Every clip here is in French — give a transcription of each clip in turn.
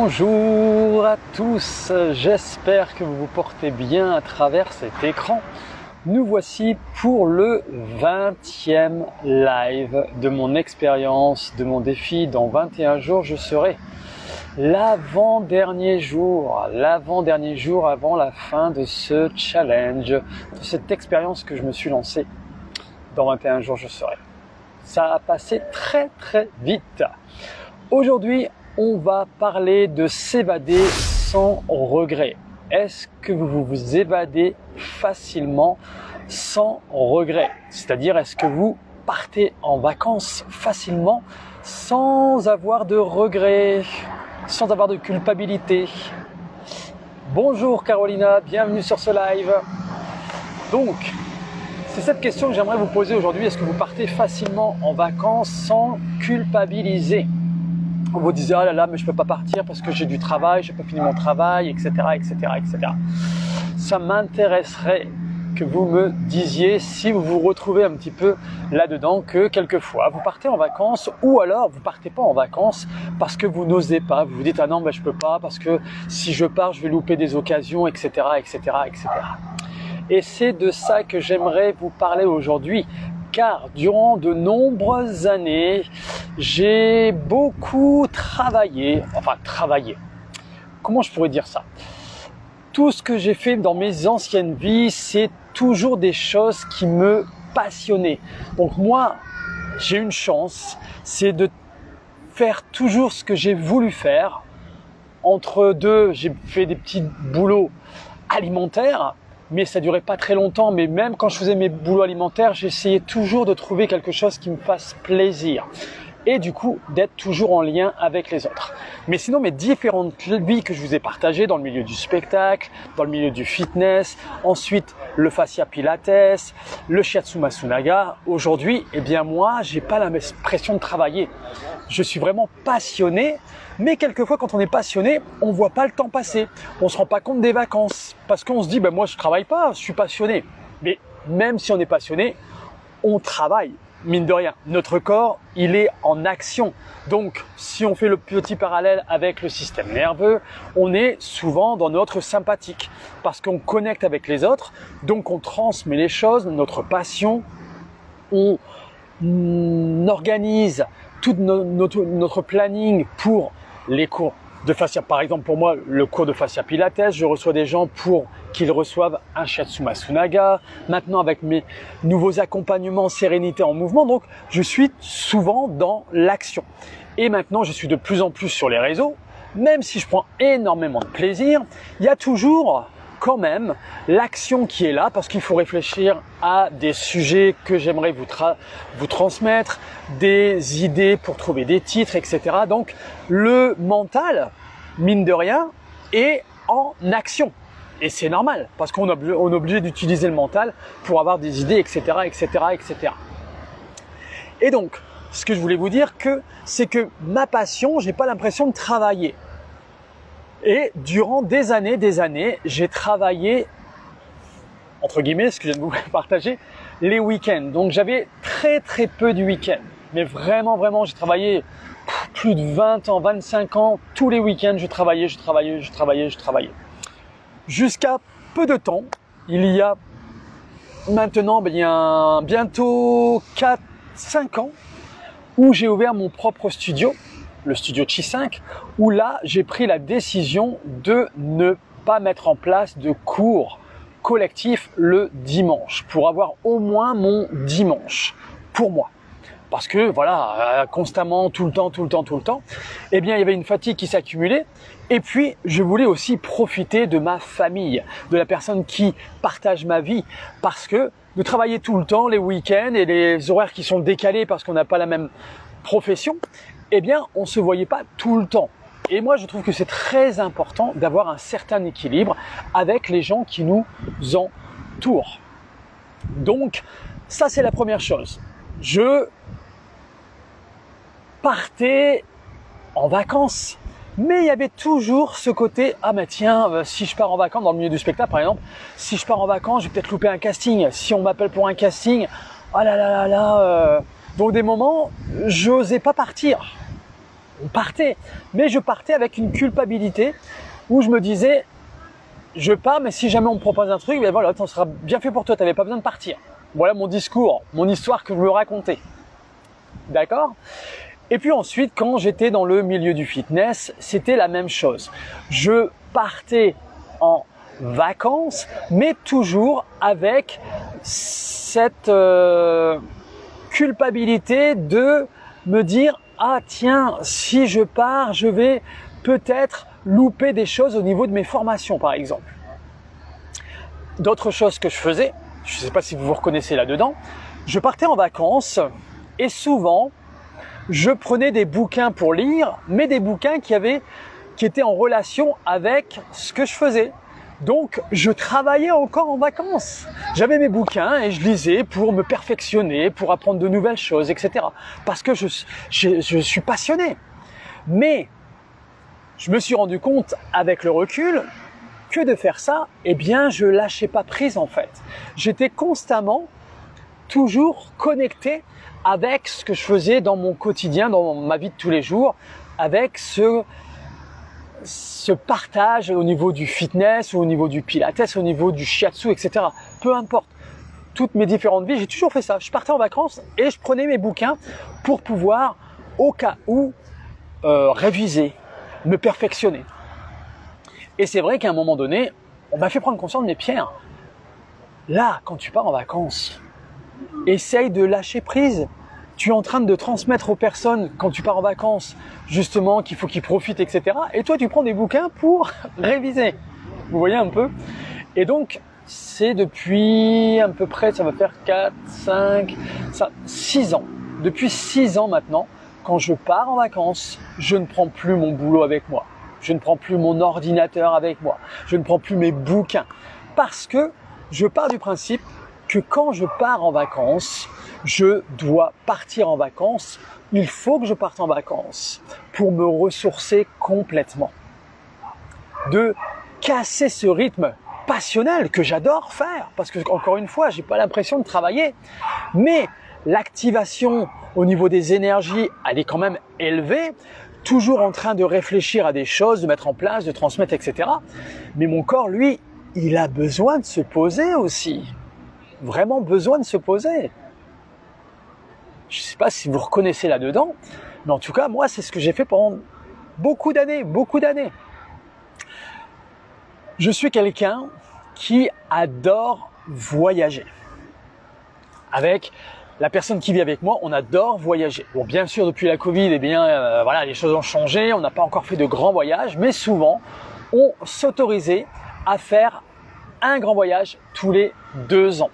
Bonjour à tous, j'espère que vous vous portez bien à travers cet écran. Nous voici pour le 20e live de mon expérience, de mon défi. Dans 21 jours, je serai l'avant-dernier jour avant la fin de ce challenge, de cette expérience que je me suis lancée. Dans 21 jours, je serai. Ça a passé très vite. Aujourd'hui, on va parler de s'évader sans regret. Est-ce que vous vous évadez facilement sans regret? C'est-à-dire, est-ce que vous partez en vacances facilement sans avoir de regrets, sans avoir de culpabilité? Bonjour Carolina, bienvenue sur ce live. Donc, c'est cette question que j'aimerais vous poser aujourd'hui. Est-ce que vous partez facilement en vacances sans culpabiliser? On vous disait, ah là là, mais je peux pas partir parce que j'ai du travail, j'ai pas fini mon travail, etc., etc., etc. Ça m'intéresserait que vous me disiez si vous vous retrouvez un petit peu là-dedans, que quelquefois vous partez en vacances ou alors vous partez pas en vacances parce que vous n'osez pas. Vous vous dites, ah non, ben je peux pas parce que si je pars, je vais louper des occasions, etc., etc., etc. Et c'est de ça que j'aimerais vous parler aujourd'hui. Car durant de nombreuses années, j'ai beaucoup travaillé. Comment je pourrais dire ça? Tout ce que j'ai fait dans mes anciennes vies, c'est toujours des choses qui me passionnaient. Donc moi, j'ai une chance, c'est de faire toujours ce que j'ai voulu faire. Entre deux, j'ai fait des petits boulots alimentaires. Mais ça durait pas très longtemps, mais même quand je faisais mes boulots alimentaires, j'essayais toujours de trouver quelque chose qui me fasse plaisir. Et du coup, d'être toujours en lien avec les autres. Mais sinon, mes différentes vies que je vous ai partagées dans le milieu du spectacle, dans le milieu du fitness, ensuite le fascia pilates, le shiatsu masunaga, aujourd'hui, eh bien moi, j'ai pas l'impression de travailler. Je suis vraiment passionné, mais quelquefois quand on est passionné, on voit pas le temps passer. On se rend pas compte des vacances parce qu'on se dit, ben moi je travaille pas, je suis passionné. Mais même si on est passionné, on travaille. Mine de rien, notre corps, il est en action. Donc, si on fait le petit parallèle avec le système nerveux, on est souvent dans notre sympathique parce qu'on connecte avec les autres, donc on transmet les choses, notre passion, on organise tout notre planning pour les cours de fascia. Par exemple, pour moi, le cours de fascia pilates, je reçois des gens pour qu'ils reçoivent un shiatsu masunaga. Maintenant, avec mes nouveaux accompagnements sérénité en mouvement, donc je suis souvent dans l'action. Et maintenant, je suis de plus en plus sur les réseaux. Même si je prends énormément de plaisir, il y a toujours quand même l'action qui est là parce qu'il faut réfléchir à des sujets que j'aimerais vous transmettre, des idées pour trouver des titres, etc. Donc le mental, mine de rien, est en action. Et c'est normal parce qu'on est obligé d'utiliser le mental pour avoir des idées, etc., etc., etc. Et donc, ce que je voulais vous dire, c'est que ma passion, j'ai pas l'impression de travailler. Et durant des années, j'ai travaillé, entre guillemets, ce que je viens de vous partager, les week-ends. Donc j'avais très peu de week-ends. Mais vraiment, j'ai travaillé plus de 20 ans, 25 ans. Tous les week-ends, je travaillais. Jusqu'à peu de temps, il y a maintenant bientôt 4-5 ans, où j'ai ouvert mon propre studio. Le studio Chi 5, où là, j'ai pris la décision de ne pas mettre en place de cours collectifs le dimanche, pour avoir au moins mon dimanche pour moi. Parce que voilà, constamment, tout le temps, eh bien, il y avait une fatigue qui s'accumulait. Et puis, je voulais aussi profiter de ma famille, de la personne qui partage ma vie, parce que de travailler tout le temps, les week-ends et les horaires qui sont décalés parce qu'on n'a pas la même profession, eh bien, on se voyait pas tout le temps. Et moi, je trouve que c'est très important d'avoir un certain équilibre avec les gens qui nous entourent. Donc, ça, c'est la première chose. Je partais en vacances, mais il y avait toujours ce côté, ah mais tiens, si je pars en vacances, dans le milieu du spectacle par exemple, si je pars en vacances, je vais peut-être louper un casting. Si on m'appelle pour un casting, ah là là là là. Donc des moments, j'osais pas partir. on partait. Mais je partais avec une culpabilité où je me disais, je pars, mais si jamais on me propose un truc, ben voilà, ça sera bien fait pour toi, tu n'avais pas besoin de partir. Voilà mon discours, mon histoire que je me racontais. D'accord ? Et puis ensuite, quand j'étais dans le milieu du fitness, c'était la même chose. Je partais en vacances, mais toujours avec cette culpabilité de me dire « Ah tiens, si je pars, je vais peut-être louper des choses au niveau de mes formations, par exemple. » D'autres choses que je faisais, je ne sais pas si vous vous reconnaissez là-dedans, je partais en vacances et souvent, je prenais des bouquins pour lire, mais des bouquins qui étaient en relation avec ce que je faisais. Donc, je travaillais encore en vacances. J'avais mes bouquins et je lisais pour me perfectionner, pour apprendre de nouvelles choses, etc. Parce que je suis passionné. Mais, je me suis rendu compte avec le recul que de faire ça, eh bien, je lâchais pas prise en fait. J'étais constamment, toujours connecté avec ce que je faisais dans mon quotidien, dans ma vie de tous les jours, avec ce partage au niveau du fitness, ou au niveau du pilates, au niveau du shiatsu, etc. Peu importe. Toutes mes différentes vies, j'ai toujours fait ça. Je partais en vacances et je prenais mes bouquins pour pouvoir, au cas où, réviser, me perfectionner. Et c'est vrai qu'à un moment donné, on m'a fait prendre conscience de mes pierres. Là, quand tu pars en vacances, essaye de lâcher prise. Tu es en train de transmettre aux personnes, quand tu pars en vacances, justement, qu'il faut qu'ils profitent, etc. Et toi, tu prends des bouquins pour réviser. Vous voyez un peu ? Et donc, c'est depuis à peu près, ça va faire 4, 5, 6 ans. Depuis 6 ans maintenant, quand je pars en vacances, je ne prends plus mon boulot avec moi. Je ne prends plus mon ordinateur avec moi. Je ne prends plus mes bouquins. Parce que je pars du principe que quand je pars en vacances, je dois partir en vacances. Il faut que je parte en vacances pour me ressourcer complètement. De casser ce rythme passionnel que j'adore faire. Parce que, encore une fois, j'ai pas l'impression de travailler. Mais l'activation au niveau des énergies, elle est quand même élevée. Toujours en train de réfléchir à des choses, de mettre en place, de transmettre, etc. Mais mon corps, lui, il a besoin de se poser aussi. Vraiment besoin de se poser. Je ne sais pas si vous reconnaissez là-dedans, mais en tout cas, moi, c'est ce que j'ai fait pendant beaucoup d'années. Je suis quelqu'un qui adore voyager. Avec la personne qui vit avec moi, on adore voyager. Bon, bien sûr, depuis la Covid, eh bien, voilà, les choses ont changé. On n'a pas encore fait de grands voyages, mais souvent, on s'autorisait à faire un grand voyage tous les 2 ans.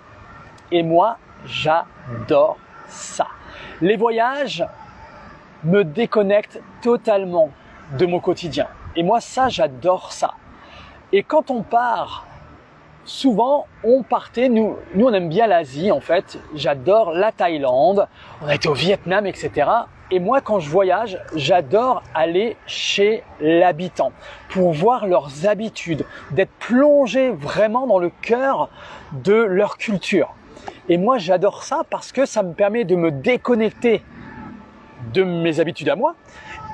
Et moi, j'adore ça. Les voyages me déconnectent totalement de mon quotidien. Et moi, ça, j'adore ça. Et quand on part, souvent, on partait, nous on aime bien l'Asie en fait, j'adore la Thaïlande, on a été au Vietnam, etc. Et moi, quand je voyage, j'adore aller chez l'habitant pour voir leurs habitudes, d'être plongé vraiment dans le cœur de leur culture. Et moi, j'adore ça parce que ça me permet de me déconnecter de mes habitudes à moi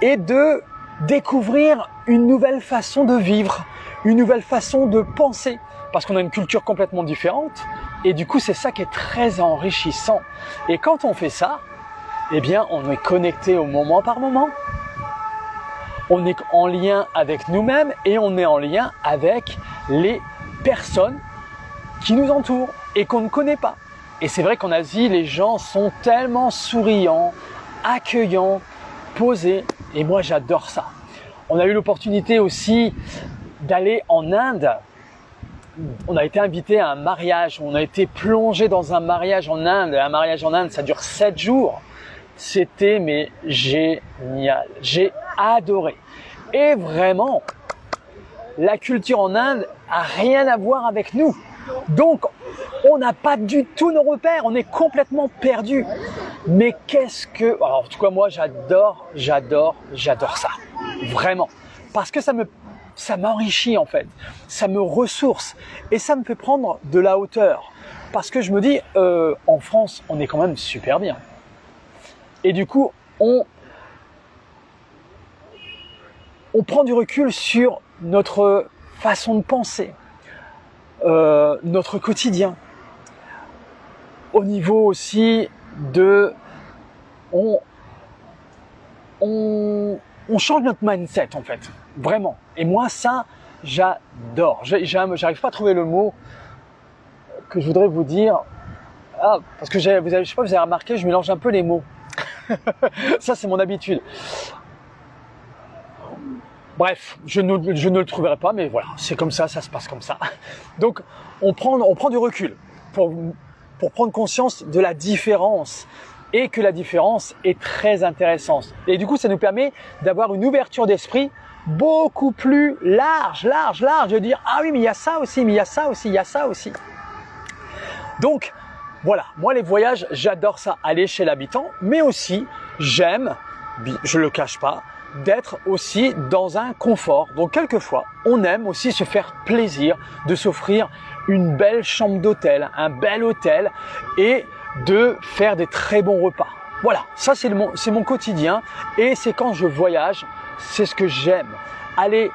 et de découvrir une nouvelle façon de vivre, une nouvelle façon de penser. Parce qu'on a une culture complètement différente et du coup, c'est ça qui est très enrichissant. Et quand on fait ça, eh bien, on est connecté au moment par moment. On est en lien avec nous-mêmes et on est en lien avec les personnes qui nous entourent et qu'on ne connaît pas. Et c'est vrai qu'en Asie, les gens sont tellement souriants, accueillants, posés. Et moi, j'adore ça. On a eu l'opportunité aussi d'aller en Inde. On a été invité à un mariage. On a été plongé dans un mariage en Inde. Un mariage en Inde, ça dure 7 jours. C'était mais génial. J'ai adoré. Et vraiment, la culture en Inde a rien à voir avec nous. Donc, on n'a pas du tout nos repères. On est complètement perdu. Mais qu'est-ce que... Alors, en tout cas, moi, j'adore ça. Vraiment. Parce que ça m'enrichit en fait. Ça me ressource. Et ça me fait prendre de la hauteur. Parce que je me dis, en France, on est quand même super bien. Et du coup, on prend du recul sur notre façon de penser, notre quotidien. Au niveau aussi de... On change notre mindset en fait, vraiment. Et moi ça, j'adore. J'arrive pas à trouver le mot que je voudrais vous dire. Ah, parce que je sais pas, vous avez remarqué, je mélange un peu les mots. Ça c'est mon habitude. Bref, je ne le trouverai pas, mais voilà, c'est comme ça se passe comme ça. Donc on prend du recul pour prendre conscience de la différence. Et que la différence est très intéressante. Et du coup, ça nous permet d'avoir une ouverture d'esprit beaucoup plus large, de dire « Ah oui, mais il y a ça aussi, mais il y a ça aussi, il y a ça aussi. » Donc, voilà, moi les voyages, j'adore ça, aller chez l'habitant, mais aussi, j'aime, je le cache pas, d'être aussi dans un confort. Donc, quelquefois, on aime aussi se faire plaisir, de s'offrir une belle chambre d'hôtel, un bel hôtel et de faire des très bons repas. Voilà, ça c'est mon quotidien et c'est quand je voyage, c'est ce que j'aime. Aller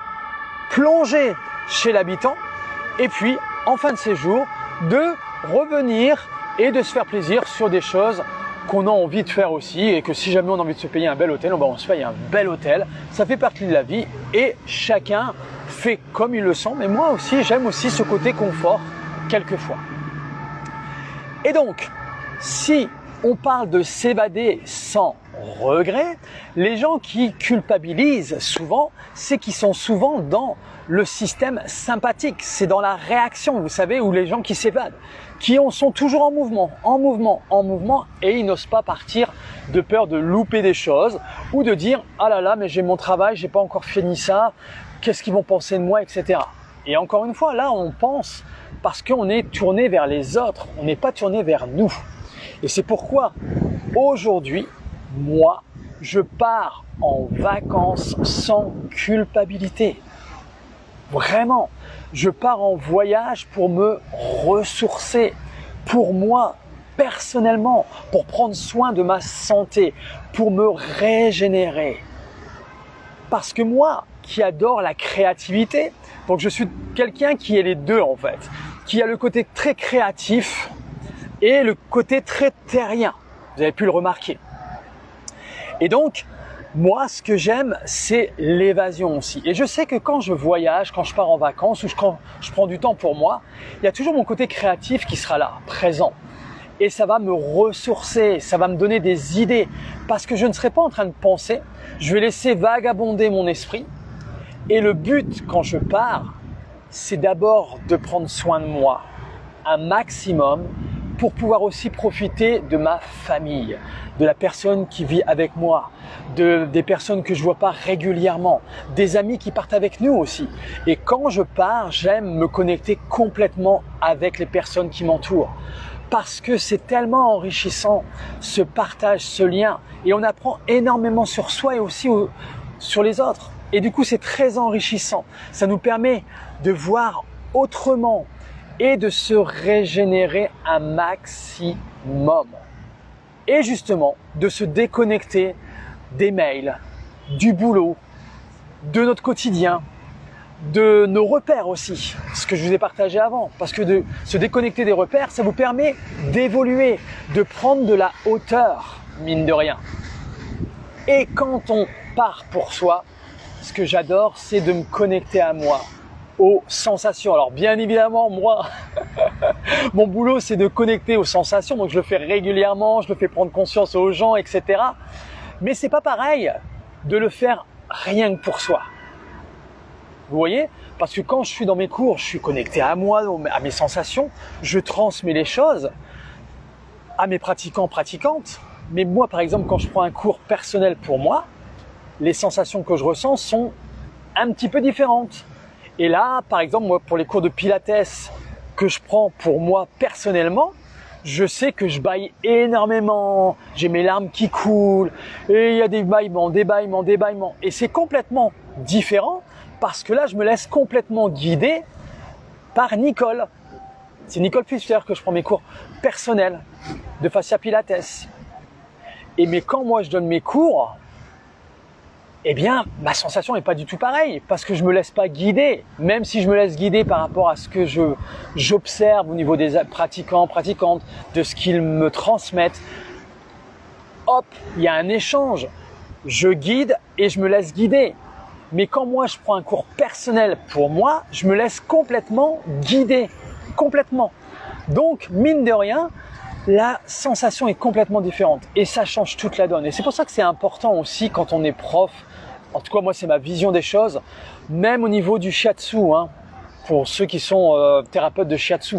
plonger chez l'habitant et puis en fin de séjour de revenir et de se faire plaisir sur des choses qu'on a envie de faire aussi et que si jamais on a envie de se payer un bel hôtel, on se paye un bel hôtel. Ça fait partie de la vie et chacun fait comme il le sent. Mais moi aussi, j'aime aussi ce côté confort quelquefois. Et donc, si on parle de s'évader sans regret, les gens qui culpabilisent souvent, c'est qu'ils sont souvent dans le système sympathique. C'est dans la réaction, vous savez, où les gens qui s'évadent, qui sont toujours en mouvement et ils n'osent pas partir de peur de louper des choses ou de dire « Ah là là, mais j'ai mon travail, j'ai pas encore fini ça, qu'est-ce qu'ils vont penser de moi, etc. » Et encore une fois, là, on pense parce qu'on est tourné vers les autres, on n'est pas tourné vers nous. Et c'est pourquoi aujourd'hui, moi, je pars en vacances sans culpabilité. Vraiment, je pars en voyage pour me ressourcer, pour moi, personnellement, pour prendre soin de ma santé, pour me régénérer. Parce que moi, qui adore la créativité, donc je suis quelqu'un qui est les deux en fait, qui a le côté très créatif et le côté très terrien. Vous avez pu le remarquer. Et donc, moi, ce que j'aime, c'est l'évasion aussi. Et je sais que quand je voyage, quand je pars en vacances ou quand je prends du temps pour moi, il y a toujours mon côté créatif qui sera là, présent. Et ça va me ressourcer, ça va me donner des idées. Parce que je ne serai pas en train de penser, je vais laisser vagabonder mon esprit. Et le but, quand je pars, c'est d'abord de prendre soin de moi, un maximum, pour pouvoir aussi profiter de ma famille, de la personne qui vit avec moi, des personnes que je vois pas régulièrement, des amis qui partent avec nous aussi. Et quand je pars, j'aime me connecter complètement avec les personnes qui m'entourent. Parce que c'est tellement enrichissant, ce partage, ce lien. Et on apprend énormément sur soi et aussi sur les autres. Et du coup, c'est très enrichissant. Ça nous permet de voir autrement et de se régénérer un maximum. Et justement, de se déconnecter des mails, du boulot, de notre quotidien, de nos repères aussi, ce que je vous ai partagé avant. Parce que de se déconnecter des repères, ça vous permet d'évoluer, de prendre de la hauteur, mine de rien. Et quand on part pour soi, ce que j'adore, c'est de me connecter à moi, aux sensations. Alors bien évidemment, moi, mon boulot, c'est de connecter aux sensations, donc je le fais régulièrement, je le fais prendre conscience aux gens, etc. Mais c'est pas pareil de le faire rien que pour soi. Vous voyez? Parce que quand je suis dans mes cours, je suis connecté à moi, à mes sensations, je transmets les choses à mes pratiquants, pratiquantes. Mais moi, par exemple, quand je prends un cours personnel pour moi, les sensations que je ressens sont un petit peu différentes. Et là, par exemple, moi, pour les cours de Pilates que je prends pour moi personnellement, je sais que je bâille énormément, j'ai mes larmes qui coulent, et il y a des bâillements. Et c'est complètement différent parce que là, je me laisse complètement guider par Nicole. C'est Nicole Fischer que je prends mes cours personnels de fascia Pilates. Mais quand moi, je donne mes cours, eh bien, ma sensation n'est pas du tout pareille parce que je me laisse pas guider. Même si je me laisse guider par rapport à ce que j'observe au niveau des pratiquants, pratiquantes, de ce qu'ils me transmettent, hop, il y a un échange. Je guide et je me laisse guider. Mais quand moi, je prends un cours personnel pour moi, je me laisse complètement guider. Complètement. Donc, mine de rien, la sensation est complètement différente et ça change toute la donne. Et c'est pour ça que c'est important aussi quand on est prof, en tout cas moi c'est ma vision des choses, même au niveau du shiatsu, hein, pour ceux qui sont thérapeutes de shiatsu,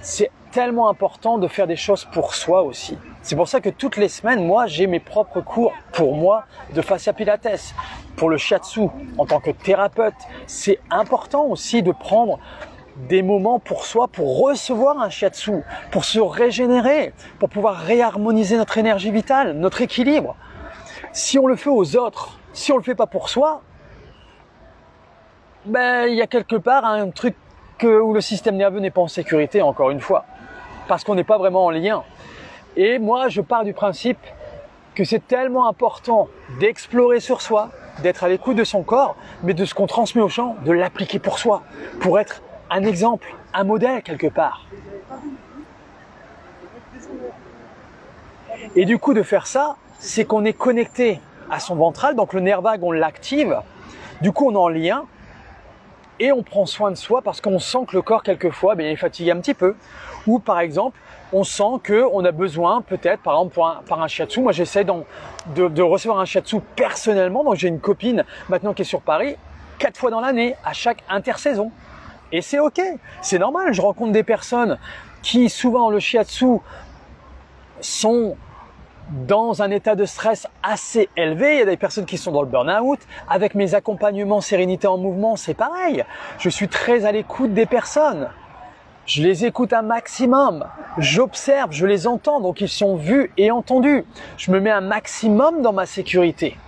c'est tellement important de faire des choses pour soi aussi. C'est pour ça que toutes les semaines, moi j'ai mes propres cours pour moi de fascia pilates. Pour le shiatsu, en tant que thérapeute, c'est important aussi de prendre des moments pour soi, pour recevoir un shiatsu, pour se régénérer, pour pouvoir réharmoniser notre énergie vitale, notre équilibre. Si on le fait aux autres, si on le fait pas pour soi, ben il y a quelque part un truc où le système nerveux n'est pas en sécurité, encore une fois, parce qu'on n'est pas vraiment en lien. Et moi, je pars du principe que c'est tellement important d'explorer sur soi, d'être à l'écoute de son corps, mais de ce qu'on transmet au champ, de l'appliquer pour soi, pour être un exemple, un modèle quelque part. Et du coup, de faire ça, c'est qu'on est connecté à son ventral, donc le nerf vague, on l'active, du coup on est en lien, et on prend soin de soi parce qu'on sent que le corps, quelquefois, il est fatigué un petit peu. Ou par exemple, on sent qu'on a besoin, peut-être, par exemple, par un shiatsu. Moi, j'essaie de recevoir un shiatsu personnellement. Donc, j'ai une copine maintenant qui est sur Paris, 4 fois dans l'année, à chaque intersaison. Et c'est OK, c'est normal. Je rencontre des personnes qui, souvent, le shiatsu, sont dans un état de stress assez élevé. Il y a des personnes qui sont dans le burn-out. Avec mes accompagnements Sérénité en mouvement, c'est pareil. Je suis très à l'écoute des personnes. Je les écoute un maximum. J'observe, je les entends, donc ils sont vus et entendus. Je me mets un maximum dans ma sécurité.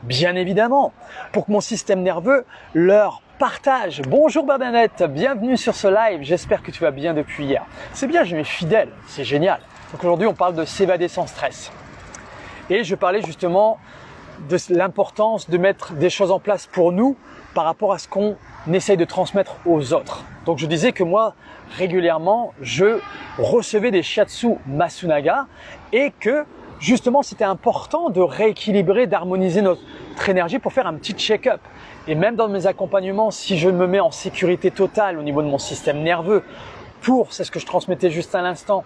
Bien évidemment, pour que mon système nerveux leur partage. Bonjour Bernadette, bienvenue sur ce live. J'espère que tu vas bien depuis hier. C'est bien, j'ai mes fidèles, c'est génial. Donc aujourd'hui, on parle de s'évader sans stress. Et je parlais justement de l'importance de mettre des choses en place pour nous par rapport à ce qu'on essaye de transmettre aux autres. Donc je disais que moi, régulièrement, je recevais des shiatsu Masunaga et que justement, c'était important de rééquilibrer, d'harmoniser notre énergie pour faire un petit check-up. Et même dans mes accompagnements, si je me mets en sécurité totale au niveau de mon système nerveux, c'est ce que je transmettais juste à l'instant,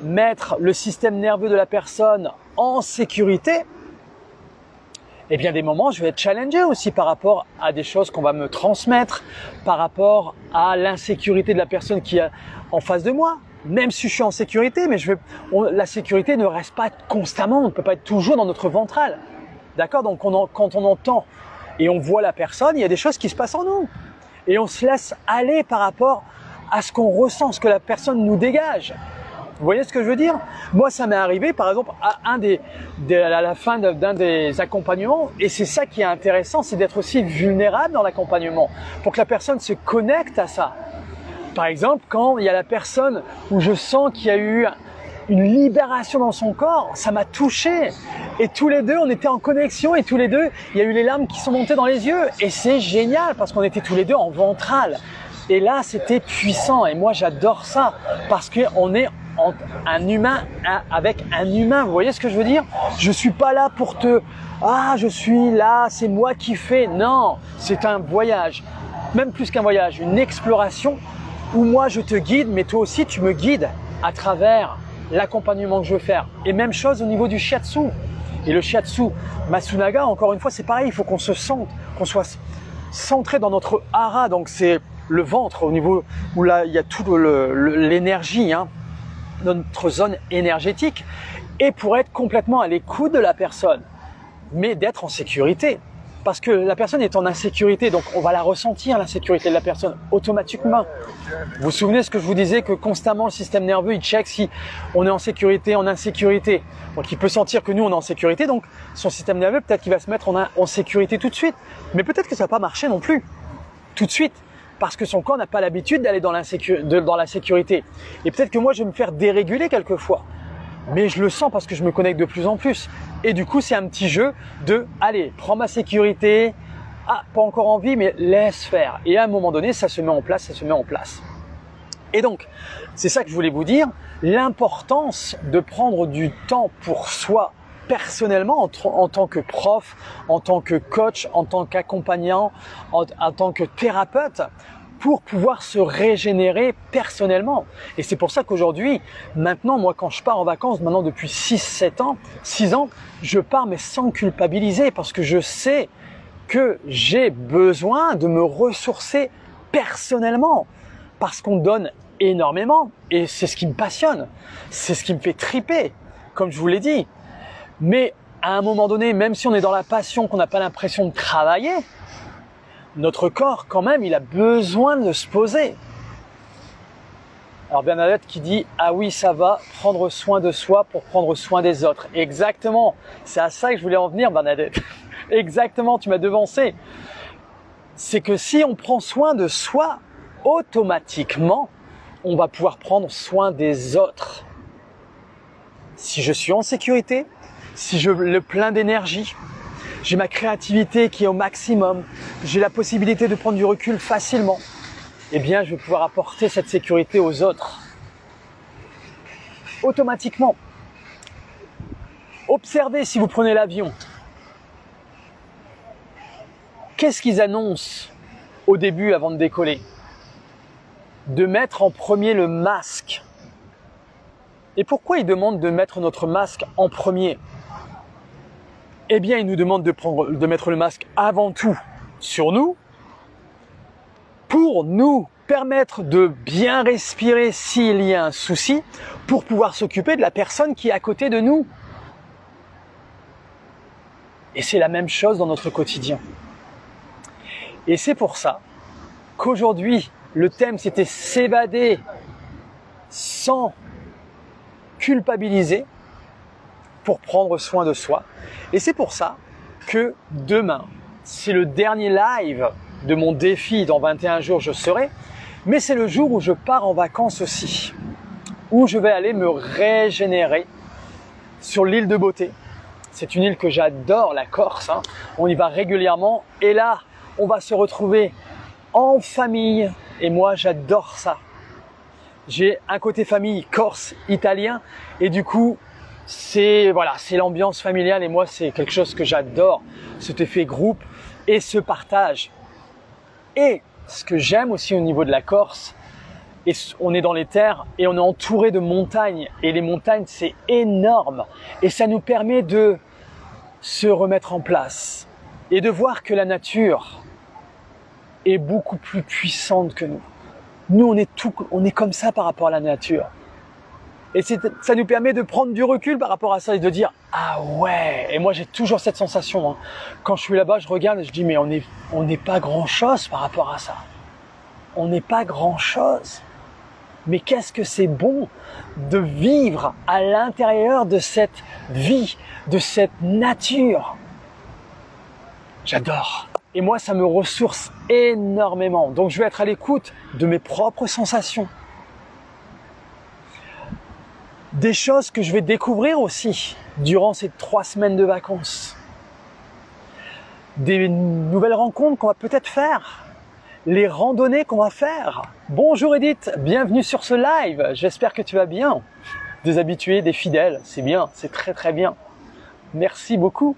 mettre le système nerveux de la personne en sécurité, eh bien des moments je vais être challengé aussi par rapport à des choses qu'on va me transmettre, par rapport à l'insécurité de la personne qui est en face de moi. Même si je suis en sécurité, mais la sécurité ne reste pas constamment, on ne peut pas être toujours dans notre ventral. D'accord? Donc quand on entend et on voit la personne, il y a des choses qui se passent en nous. Et on se laisse aller par rapport à ce qu'on ressent, ce que la personne nous dégage. Vous voyez ce que je veux dire? Moi, ça m'est arrivé, par exemple, à la fin d'un des accompagnements, et c'est ça qui est intéressant, c'est d'être aussi vulnérable dans l'accompagnement, pour que la personne se connecte à ça. Par exemple, quand il y a la personne où je sens qu'il y a eu une libération dans son corps, ça m'a touché. Et tous les deux, on était en connexion, et tous les deux, il y a eu les larmes qui sont montées dans les yeux. Et c'est génial, parce qu'on était tous les deux en ventral. Et là, c'était puissant, et moi, j'adore ça, parce qu'on est un humain avec un humain, vous voyez ce que je veux dire? Je suis pas là pour je suis là, c'est moi qui fais. Non, c'est un voyage, même plus qu'un voyage, une exploration où moi je te guide, mais toi aussi tu me guides à travers l'accompagnement que je veux faire. Et même chose au niveau du shiatsu. Et le shiatsu Masunaga, encore une fois, c'est pareil, il faut qu'on se sente, qu'on soit centré dans notre hara, donc c'est le ventre au niveau où là il y a toute l'énergie, notre zone énergétique, et pour être complètement à l'écoute de la personne, mais d'être en sécurité. Parce que la personne est en insécurité, donc on va la ressentir, l'insécurité de la personne, automatiquement. Vous vous souvenez ce que je vous disais, que constamment le système nerveux, il check si on est en sécurité, en insécurité. Donc il peut sentir que nous, on est en sécurité, donc son système nerveux, peut-être qu'il va se mettre en sécurité tout de suite. Mais peut-être que ça va pas marcher non plus, tout de suite. Parce que son corps n'a pas l'habitude d'aller dans la sécurité. Et peut-être que moi, je vais me faire déréguler quelquefois. mais je le sens parce que je me connecte de plus en plus. Et du coup, c'est un petit jeu de, allez, prends ma sécurité, ah, pas encore envie, mais laisse faire. Et à un moment donné, ça se met en place, ça se met en place. Et donc, c'est ça que je voulais vous dire, l'importance de prendre du temps pour soi personnellement en tant que prof, en tant que coach, en tant qu'accompagnant, en tant que thérapeute, pour pouvoir se régénérer personnellement. Et c'est pour ça qu'aujourd'hui, maintenant, moi, quand je pars en vacances, maintenant depuis 6 ans, je pars mais sans culpabiliser parce que je sais que j'ai besoin de me ressourcer personnellement parce qu'on donne énormément et c'est ce qui me passionne, c'est ce qui me fait triper, comme je vous l'ai dit. Mais à un moment donné, même si on est dans la passion, qu'on n'a pas l'impression de travailler, notre corps, quand même, il a besoin de se poser. Alors Bernadette qui dit « Ah oui, ça va, prendre soin de soi pour prendre soin des autres. » Exactement, c'est à ça que je voulais en venir, Bernadette. Exactement, tu m'as devancé. C'est que si on prend soin de soi, automatiquement, on va pouvoir prendre soin des autres. Si je suis en sécurité, si je le plein d'énergie, j'ai ma créativité qui est au maximum, j'ai la possibilité de prendre du recul facilement, eh bien, je vais pouvoir apporter cette sécurité aux autres. Automatiquement. Observez si vous prenez l'avion. Qu'est-ce qu'ils annoncent au début avant de décoller? De mettre en premier le masque. Et pourquoi ils demandent de mettre notre masque en premier? Eh bien, ils nous demandent de mettre le masque avant tout sur nous, pour nous permettre de bien respirer s'il y a un souci, pour pouvoir s'occuper de la personne qui est à côté de nous. Et c'est la même chose dans notre quotidien. Et c'est pour ça qu'aujourd'hui, le thème c'était s'évader sans culpabiliser pour prendre soin de soi. Et c'est pour ça que demain, c'est le dernier live de mon défi. Dans 21 jours, je serai. Mais c'est le jour où je pars en vacances aussi. Où je vais aller me régénérer sur l'île de Beauté. C'est une île que j'adore, la Corse. Hein. On y va régulièrement. Et là, on va se retrouver en famille. Et moi, j'adore ça. J'ai un côté famille corse, italien. Et du coup, c'est l'ambiance familiale. Et moi, c'est quelque chose que j'adore. Cet effet groupe et ce partage. Et ce que j'aime aussi au niveau de la Corse, et on est dans les terres et on est entouré de montagnes. Et les montagnes, c'est énorme. Et ça nous permet de se remettre en place et de voir que la nature est beaucoup plus puissante que nous. Nous, on est comme ça par rapport à la nature. Et ça nous permet de prendre du recul par rapport à ça et de dire « Ah ouais !» Et moi, j'ai toujours cette sensation. Hein. Quand je suis là-bas, je regarde et je dis « Mais on n'est pas grand-chose par rapport à ça. On n'est pas grand-chose. Mais qu'est-ce que c'est bon de vivre à l'intérieur de cette vie, de cette nature. » J'adore. Et moi, ça me ressource énormément. Donc, je vais être à l'écoute de mes propres sensations. Des choses que je vais découvrir aussi durant ces 3 semaines de vacances. Des nouvelles rencontres qu'on va peut-être faire. Les randonnées qu'on va faire. Bonjour Edith, bienvenue sur ce live. J'espère que tu vas bien. Des habitués, des fidèles, c'est bien, c'est très très bien. Merci beaucoup.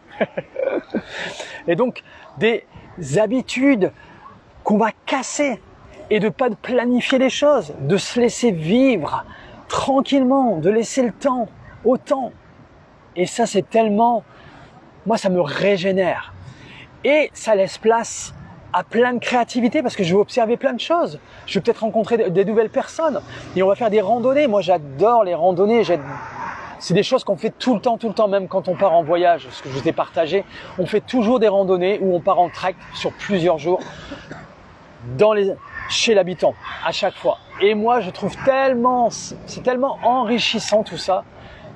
Et donc, des habitudes qu'on va casser et de pas planifier les choses, de se laisser vivre tranquillement, de laisser le temps au temps. Et ça, c'est tellement... Moi, ça me régénère. Et ça laisse place à plein de créativité parce que je vais observer plein de choses. Je vais peut-être rencontrer des nouvelles personnes et on va faire des randonnées. Moi, j'adore les randonnées. C'est des choses qu'on fait tout le temps, même quand on part en voyage. Ce que je vous ai partagé, on fait toujours des randonnées où on part en trek sur plusieurs jours chez l'habitant à chaque fois. Et moi, je trouve c'est tellement enrichissant tout ça.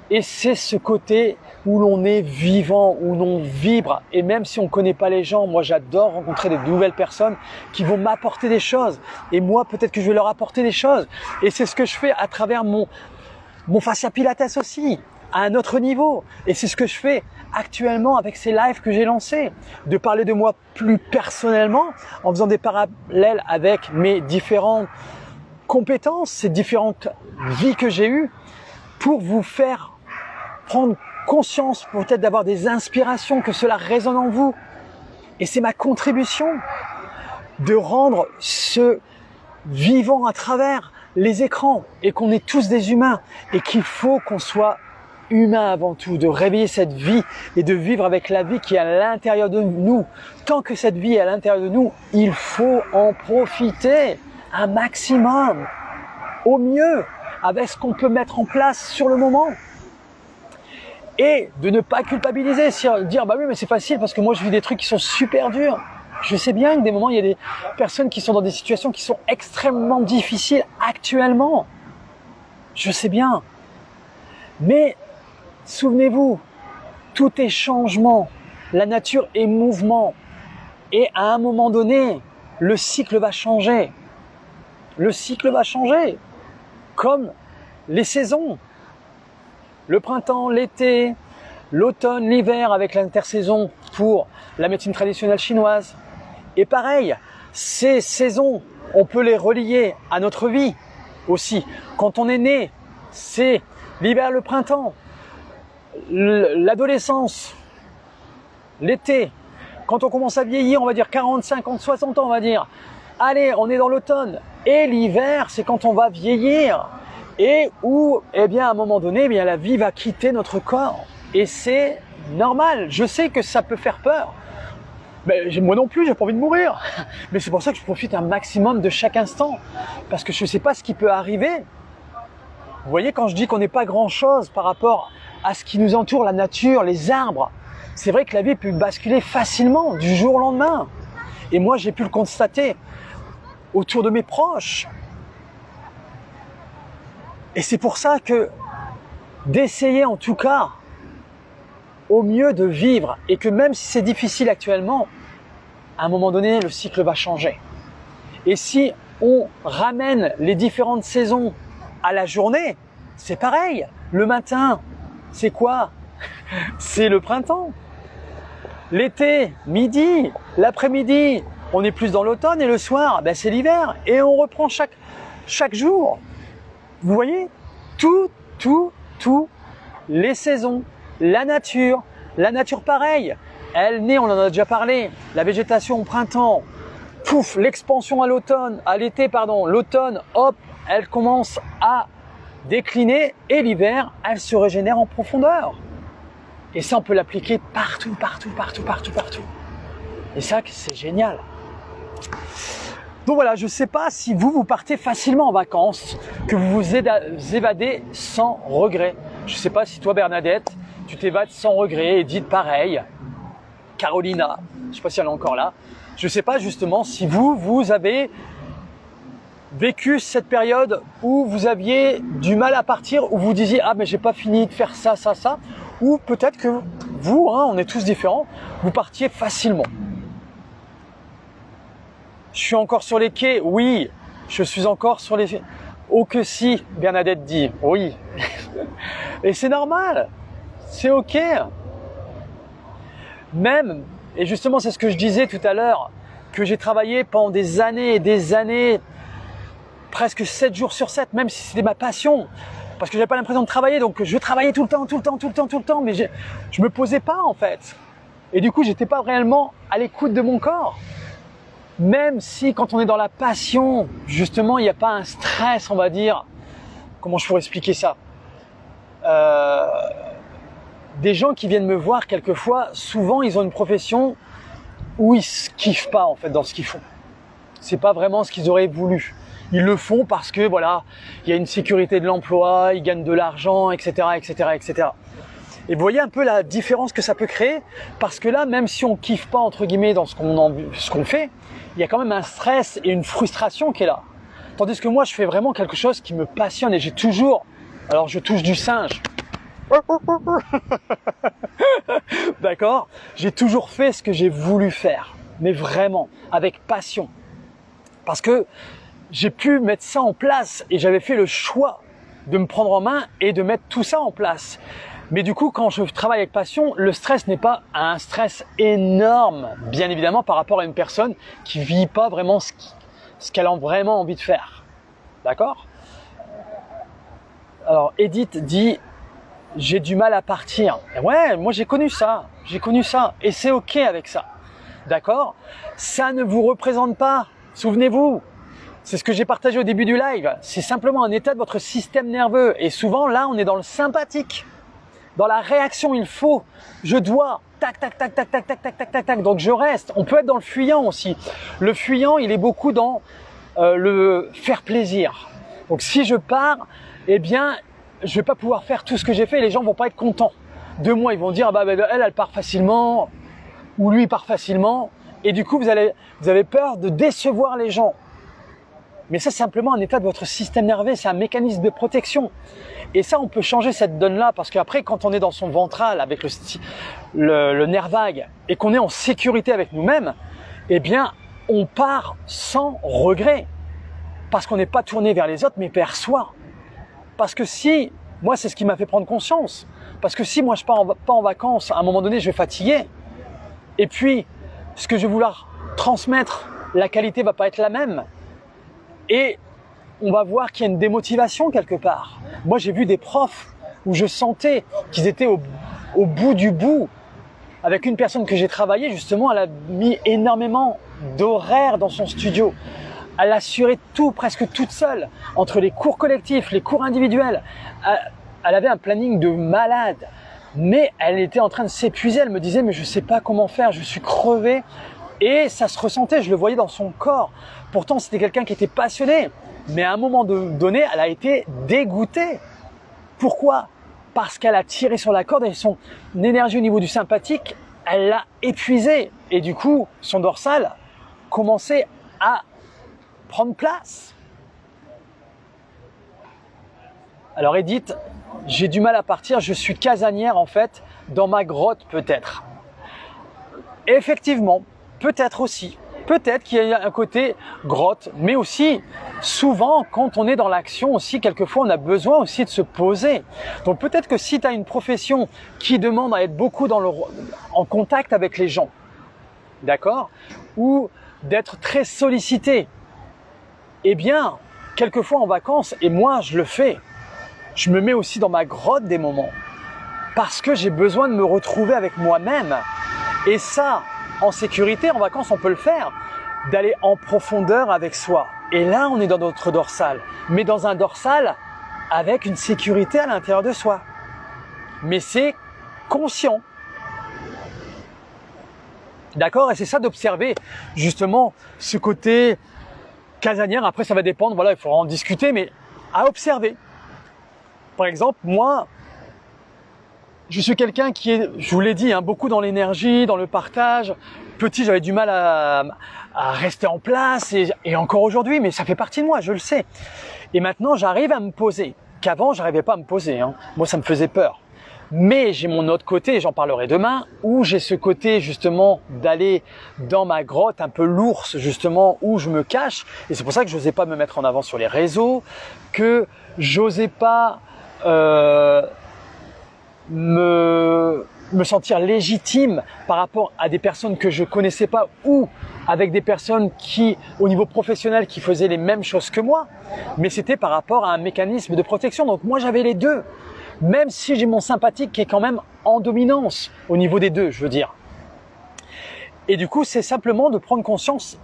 Et c'est ce côté où l'on est vivant, où l'on vibre. Et même si on ne connaît pas les gens, moi j'adore rencontrer de nouvelles personnes qui vont m'apporter des choses. Et moi, peut-être que je vais leur apporter des choses. Et c'est ce que je fais à travers mon fascia pilates aussi. à un autre niveau. Et c'est ce que je fais actuellement avec ces lives que j'ai lancés, de parler de moi plus personnellement en faisant des parallèles avec mes différentes compétences, ces différentes vies que j'ai eues, pour vous faire prendre conscience, peut-être d'avoir des inspirations, que cela résonne en vous. Et c'est ma contribution de rendre ce vivant à travers les écrans, et qu'on est tous des humains, et qu'il faut qu'on soit humain avant tout, de réveiller cette vie et de vivre avec la vie qui est à l'intérieur de nous. Tant que cette vie est à l'intérieur de nous, il faut en profiter un maximum, au mieux, avec ce qu'on peut mettre en place sur le moment. Et de ne pas culpabiliser, dire bah oui mais c'est facile parce que moi je vis des trucs qui sont super durs. Je sais bien que des moments il y a des personnes qui sont dans des situations qui sont extrêmement difficiles actuellement. Je sais bien. Mais souvenez-vous, tout est changement, la nature est mouvement, et à un moment donné, le cycle va changer. Le cycle va changer, comme les saisons. Le printemps, l'été, l'automne, l'hiver avec l'intersaison pour la médecine traditionnelle chinoise. Et pareil, ces saisons, on peut les relier à notre vie aussi. Quand on est né, c'est l'hiver, le printemps, l'adolescence, l'été. Quand on commence à vieillir, on va dire 40, 50, 60 ans, on va dire. Allez, on est dans l'automne. Et l'hiver, c'est quand on va vieillir. Et où, eh bien, à un moment donné, eh bien, la vie va quitter notre corps. Et c'est normal. Je sais que ça peut faire peur. Mais moi non plus, j'ai pas envie de mourir. Mais c'est pour ça que je profite un maximum de chaque instant. Parce que je ne sais pas ce qui peut arriver. Vous voyez, quand je dis qu'on n'est pas grand-chose par rapport à ce qui nous entoure, la nature, les arbres, c'est vrai que la vie peut basculer facilement du jour au lendemain. Et moi, j'ai pu le constater autour de mes proches. Et c'est pour ça que d'essayer en tout cas au mieux de vivre, et que même si c'est difficile actuellement, à un moment donné, le cycle va changer. Et si on ramène les différentes saisons à la journée, c'est pareil. Le matin, c'est quoi? C'est le printemps. L'été, midi. L'après-midi, on est plus dans l'automne, et le soir, ben c'est l'hiver. Et on reprend chaque jour. Vous voyez, tout, les saisons, la nature pareil, elle naît, on en a déjà parlé, la végétation au printemps, pouf, l'expansion à l'automne, à l'été pardon, l'automne, hop, elle commence à décliner, et l'hiver, elle se régénère en profondeur. Et ça, on peut l'appliquer partout. Et ça, c'est génial. Donc voilà, je ne sais pas si vous partez facilement en vacances, que vous vous évadez sans regret. Je ne sais pas si toi, Bernadette, tu t'évades sans regret. Edith, pareil. Carolina, je ne sais pas si elle est encore là. Je ne sais pas justement si vous avez vécu cette période où vous aviez du mal à partir, où vous disiez « Ah, mais j'ai pas fini de faire ça. » Ou peut-être que vous, on est tous différents, vous partiez facilement. Je suis encore sur les quais, oui. Je suis encore sur les... Oh que si, Bernadette dit, oui. Et c'est normal, c'est ok. Même, et justement c'est ce que je disais tout à l'heure, que j'ai travaillé pendant des années et des années, presque 7 jours sur 7, même si c'était ma passion. Parce que j'avais pas l'impression de travailler, donc je travaillais tout le temps, mais je me posais pas en fait. Et du coup, j'étais pas réellement à l'écoute de mon corps. Même si quand on est dans la passion, justement, il n'y a pas un stress, on va dire. Comment je pourrais expliquer ça? Des gens qui viennent me voir quelquefois, souvent ils ont une profession où ils se kiffent pas en fait dans ce qu'ils font. C'est pas vraiment ce qu'ils auraient voulu. Ils le font parce que voilà, il y a une sécurité de l'emploi, ils gagnent de l'argent, etc. Et vous voyez un peu la différence que ça peut créer, parce que là, même si on kiffe pas entre guillemets dans ce qu'on fait, il y a quand même un stress et une frustration qui est là. Tandis que moi, je fais vraiment quelque chose qui me passionne, et j'ai toujours, alors je touche du singe, d'accord, j'ai toujours fait ce que j'ai voulu faire, mais vraiment avec passion, parce que j'ai pu mettre ça en place, et j'avais fait le choix de me prendre en main et de mettre tout ça en place. Mais du coup, quand je travaille avec passion, le stress n'est pas un stress énorme, bien évidemment, par rapport à une personne qui vit pas vraiment ce qu'elle a vraiment envie de faire. D'accord? Alors, Edith dit, j'ai du mal à partir. Et ouais, moi j'ai connu ça, et c'est ok avec ça. D'accord? Ça ne vous représente pas, souvenez-vous. C'est ce que j'ai partagé au début du live. C'est simplement un état de votre système nerveux. Et souvent, là, on est dans le sympathique. Dans la réaction, il faut, je dois, tac, tac, tac, tac, tac, tac, tac, tac, tac, tac. Donc je reste. On peut être dans le fuyant aussi. Le fuyant, il est beaucoup dans le faire plaisir. Donc si je pars, eh bien, je vais pas pouvoir faire tout ce que j'ai fait. Et les gens vont pas être contents de moi. Ils vont dire, bah, elle part facilement, ou lui il part facilement. Et du coup, vous avez peur de décevoir les gens. Mais ça, c'est simplement un état de votre système nerveux, c'est un mécanisme de protection. Et ça, on peut changer cette donne-là, parce qu'après, quand on est dans son ventral, avec le nerf vague, et qu'on est en sécurité avec nous-mêmes, eh bien, on part sans regret. Parce qu'on n'est pas tourné vers les autres, mais vers soi. Parce que si, moi, c'est ce qui m'a fait prendre conscience. Parce que si moi, je pars pas en vacances, à un moment donné, je vais fatiguer. Et puis, ce que je vais vouloir transmettre, la qualité va pas être la même. Et on va voir qu'il y a une démotivation quelque part. Moi, j'ai vu des profs où je sentais qu'ils étaient au bout du bout. Avec une personne que j'ai travaillé, justement, elle a mis énormément d'horaires dans son studio. Elle assurait tout, presque toute seule, entre les cours collectifs, les cours individuels. Elle avait un planning de malade, mais elle était en train de s'épuiser. Elle me disait, mais je ne sais pas comment faire, je suis crevée. Et ça se ressentait, je le voyais dans son corps. Pourtant, c'était quelqu'un qui était passionné. Mais à un moment donné, elle a été dégoûtée. Pourquoi? Parce qu'elle a tiré sur la corde et son énergie au niveau du sympathique, elle l'a épuisée. Et du coup, son dorsal commençait à prendre place. Alors Edith, j'ai du mal à partir, je suis casanière en fait, dans ma grotte peut-être. Effectivement, peut-être aussi. Peut-être qu'il y a un côté grotte, mais aussi, souvent, quand on est dans l'action aussi, quelquefois, on a besoin aussi de se poser. Donc peut-être que si tu as une profession qui demande à être beaucoup en contact avec les gens, d'accord, ou d'être très sollicité, eh bien, quelquefois en vacances, et moi je le fais, je me mets aussi dans ma grotte des moments, parce que j'ai besoin de me retrouver avec moi-même. Et ça, en sécurité, en vacances, on peut le faire, d'aller en profondeur avec soi. Et là, on est dans notre dorsal, mais dans un dorsal avec une sécurité à l'intérieur de soi. Mais c'est conscient. D'accord? Et c'est ça d'observer justement ce côté casanière. Après, ça va dépendre, voilà, il faudra en discuter, mais à observer. Par exemple, moi, je suis quelqu'un qui est, je vous l'ai dit, beaucoup dans l'énergie, dans le partage. Petit, j'avais du mal à rester en place et encore aujourd'hui, mais ça fait partie de moi, je le sais. Et maintenant, j'arrive à me poser. Qu'avant, j'arrivais pas à me poser. Moi, ça me faisait peur. Mais j'ai mon autre côté, et j'en parlerai demain, où j'ai ce côté justement d'aller dans ma grotte, un peu l'ours justement, où je me cache. Et c'est pour ça que je n'osais pas me mettre en avant sur les réseaux, que j'osais pas me sentir légitime par rapport à des personnes que je connaissais pas ou avec des personnes qui, au niveau professionnel, qui faisaient les mêmes choses que moi. Mais c'était par rapport à un mécanisme de protection. Donc moi, j'avais les deux. Même si j'ai mon sympathique qui est quand même en dominance au niveau des deux, je veux dire. Et du coup, c'est simplement de prendre conscience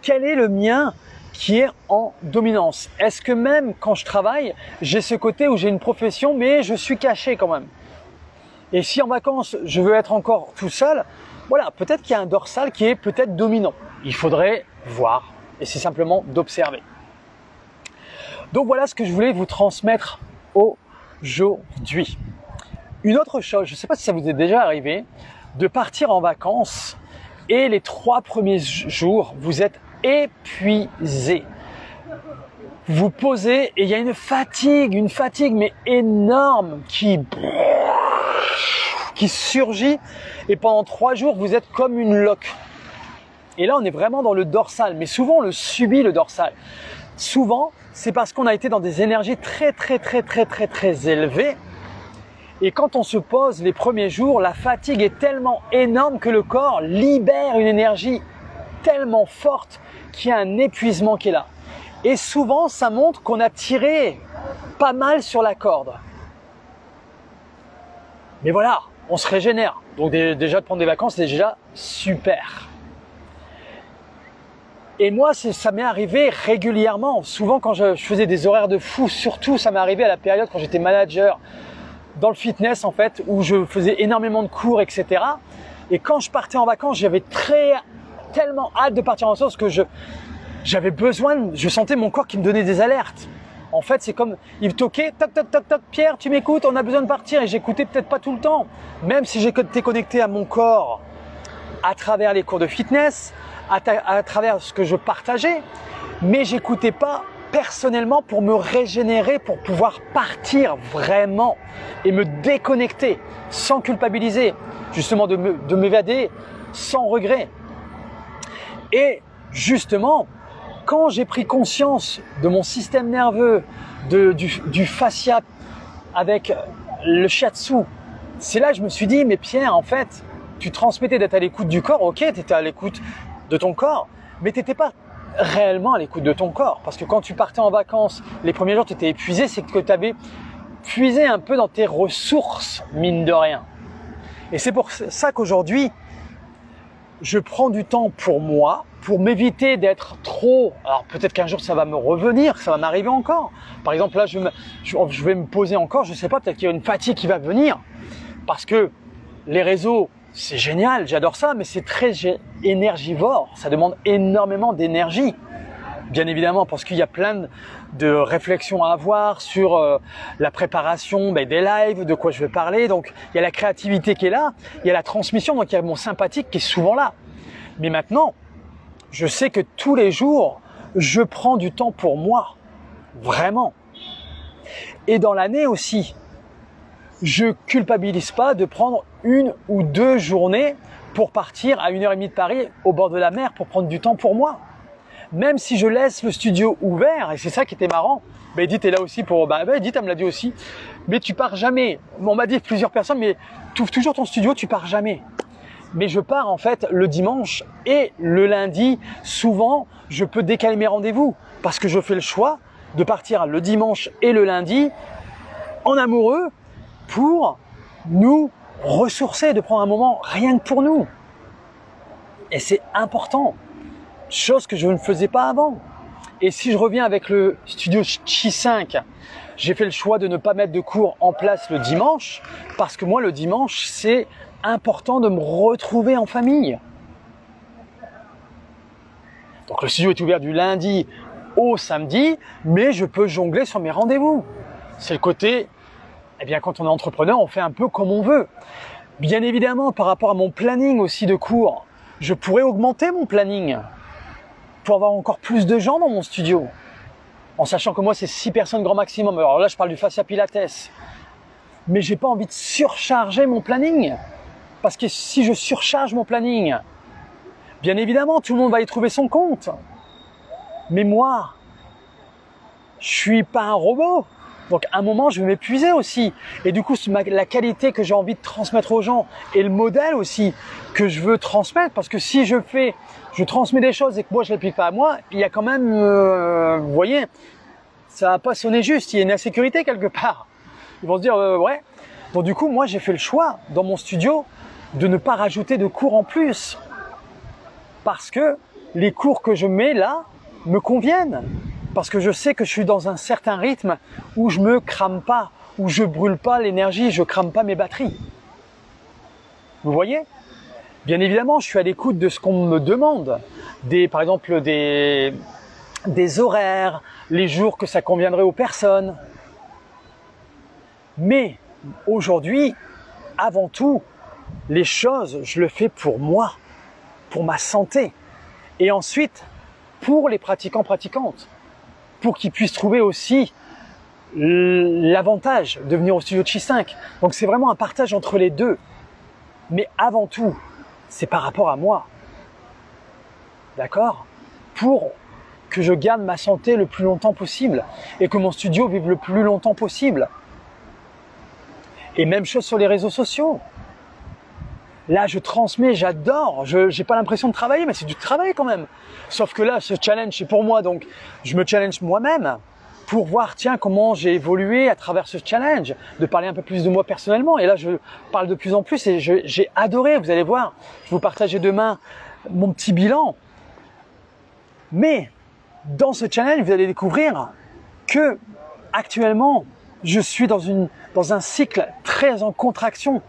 quel est le mien qui est en dominance. Est-ce que même quand je travaille, j'ai ce côté où j'ai une profession, mais je suis caché quand même. Et si en vacances, je veux être encore tout seul, voilà, peut-être qu'il y a un dorsal qui est peut-être dominant. Il faudrait voir, et c'est simplement d'observer. Donc voilà ce que je voulais vous transmettre aujourd'hui. Une autre chose, je ne sais pas si ça vous est déjà arrivé, de partir en vacances et les 3 premiers jours, vous êtes épuisé. Vous posez et il y a une fatigue mais énorme qui surgit et pendant 3 jours, vous êtes comme une loque. Et là, on est vraiment dans le dorsal, mais souvent on le subit le dorsal. Souvent, c'est parce qu'on a été dans des énergies très élevées Et quand on se pose les premiers jours, la fatigue est tellement énorme que le corps libère une énergie tellement forte qu'il y a un épuisement qui est là. Et souvent, ça montre qu'on a tiré pas mal sur la corde. Mais voilà, on se régénère. Donc déjà de prendre des vacances, c'est déjà super. Et moi, ça m'est arrivé régulièrement. Souvent, quand je faisais des horaires de fou, surtout, ça m'est arrivé à la période quand j'étais manager dans le fitness, en fait, où je faisais énormément de cours, etc. Et quand je partais en vacances, j'avais tellement hâte de partir en vacances que j'avais besoin, je sentais mon corps qui me donnait des alertes. En fait, c'est comme, il toquait, toc, toc, toc, toc, Pierre, tu m'écoutes, on a besoin de partir. Et j'écoutais peut-être pas tout le temps. Même si j'étais connecté à mon corps à travers les cours de fitness, à travers ce que je partageais, mais j'écoutais pas personnellement pour me régénérer, pour pouvoir partir vraiment et me déconnecter sans culpabiliser, justement de m'évader sans regret. Et justement, quand j'ai pris conscience de mon système nerveux, du fascia avec le shiatsu, c'est là que je me suis dit, mais Pierre, en fait, tu transmettais d'être à l'écoute du corps, ok, tu étais à l'écoute de ton corps, mais tu n'étais pas réellement à l'écoute de ton corps. Parce que quand tu partais en vacances, les premiers jours, tu étais épuisé, c'est que tu avais puisé un peu dans tes ressources, mine de rien. Et c'est pour ça qu'aujourd'hui, je prends du temps pour moi, pour m'éviter d'être trop... Alors peut-être qu'un jour ça va me revenir, ça va m'arriver encore. Par exemple là, je vais me poser encore, je ne sais pas, peut-être qu'il y a une fatigue qui va venir. Parce que les réseaux, c'est génial, j'adore ça, mais c'est très énergivore. Ça demande énormément d'énergie. Bien évidemment, parce qu'il y a plein de réflexions à avoir sur la préparation des lives, de quoi je vais parler. Donc, il y a la créativité qui est là, il y a la transmission, donc il y a mon sympathique qui est souvent là. Mais maintenant, je sais que tous les jours, je prends du temps pour moi. Vraiment. Et dans l'année aussi, je culpabilise pas de prendre 1 ou 2 journées pour partir à 1h30 de Paris au bord de la mer pour prendre du temps pour moi. Même si je laisse le studio ouvert, et c'est ça qui était marrant, Edith est là aussi pour... Edith, elle me l'a dit aussi, mais tu pars jamais. On m'a dit plusieurs personnes, mais tu ouvres toujours ton studio, tu pars jamais. Mais je pars en fait le dimanche et le lundi. Souvent, je peux décaler mes rendez-vous parce que je fais le choix de partir le dimanche et le lundi en amoureux pour nous ressourcer, de prendre un moment rien que pour nous. Et c'est important. Chose que je ne faisais pas avant. Et si je reviens avec le studio Chi 5, j'ai fait le choix de ne pas mettre de cours en place le dimanche, parce que moi le dimanche c'est important de me retrouver en famille. Donc le studio est ouvert du lundi au samedi, mais je peux jongler sur mes rendez-vous. C'est le côté, quand on est entrepreneur, on fait un peu comme on veut. Bien évidemment, par rapport à mon planning aussi de cours, je pourrais augmenter mon planning pour avoir encore plus de gens dans mon studio. En sachant que moi, c'est 6 personnes grand maximum. Alors là, je parle du fascia pilates. Mais j'ai pas envie de surcharger mon planning. Parce que si je surcharge mon planning, bien évidemment, tout le monde va y trouver son compte. Mais moi, je suis pas un robot. Donc à un moment, je vais m'épuiser aussi. Et du coup, la qualité que j'ai envie de transmettre aux gens et le modèle aussi que je veux transmettre, parce que si je transmets des choses et que moi je ne l'applique pas à moi, il y a quand même, vous voyez, ça va pas sonner juste, il y a une insécurité quelque part. Ils vont se dire, ouais. Donc du coup, moi j'ai fait le choix dans mon studio de ne pas rajouter de cours en plus. Parce que les cours que je mets là me conviennent. Parce que je sais que je suis dans un certain rythme où je me crame pas, où je brûle pas l'énergie, je crame pas mes batteries. Vous voyez ? Bien évidemment, je suis à l'écoute de ce qu'on me demande. Par exemple, des horaires, les jours que ça conviendrait aux personnes. Mais aujourd'hui, avant tout, les choses, je le fais pour moi, pour ma santé. Et ensuite, pour les pratiquants-pratiquantes. Pour qu'ils puissent trouver aussi l'avantage de venir au studio Chi 5. Donc c'est vraiment un partage entre les deux. Mais avant tout, c'est par rapport à moi. D'accord ? Pour que je garde ma santé le plus longtemps possible et que mon studio vive le plus longtemps possible. Et même chose sur les réseaux sociaux. Là, je transmets, j'adore, je n'ai pas l'impression de travailler, mais c'est du travail quand même. Sauf que là, ce challenge, c'est pour moi, donc je me challenge moi-même pour voir, tiens, comment j'ai évolué à travers ce challenge, de parler un peu plus de moi personnellement. Et là, je parle de plus en plus et j'ai adoré, vous allez voir, je vais vous partager demain mon petit bilan. Mais dans ce challenge, vous allez découvrir que actuellement, je suis dans un cycle très en contraction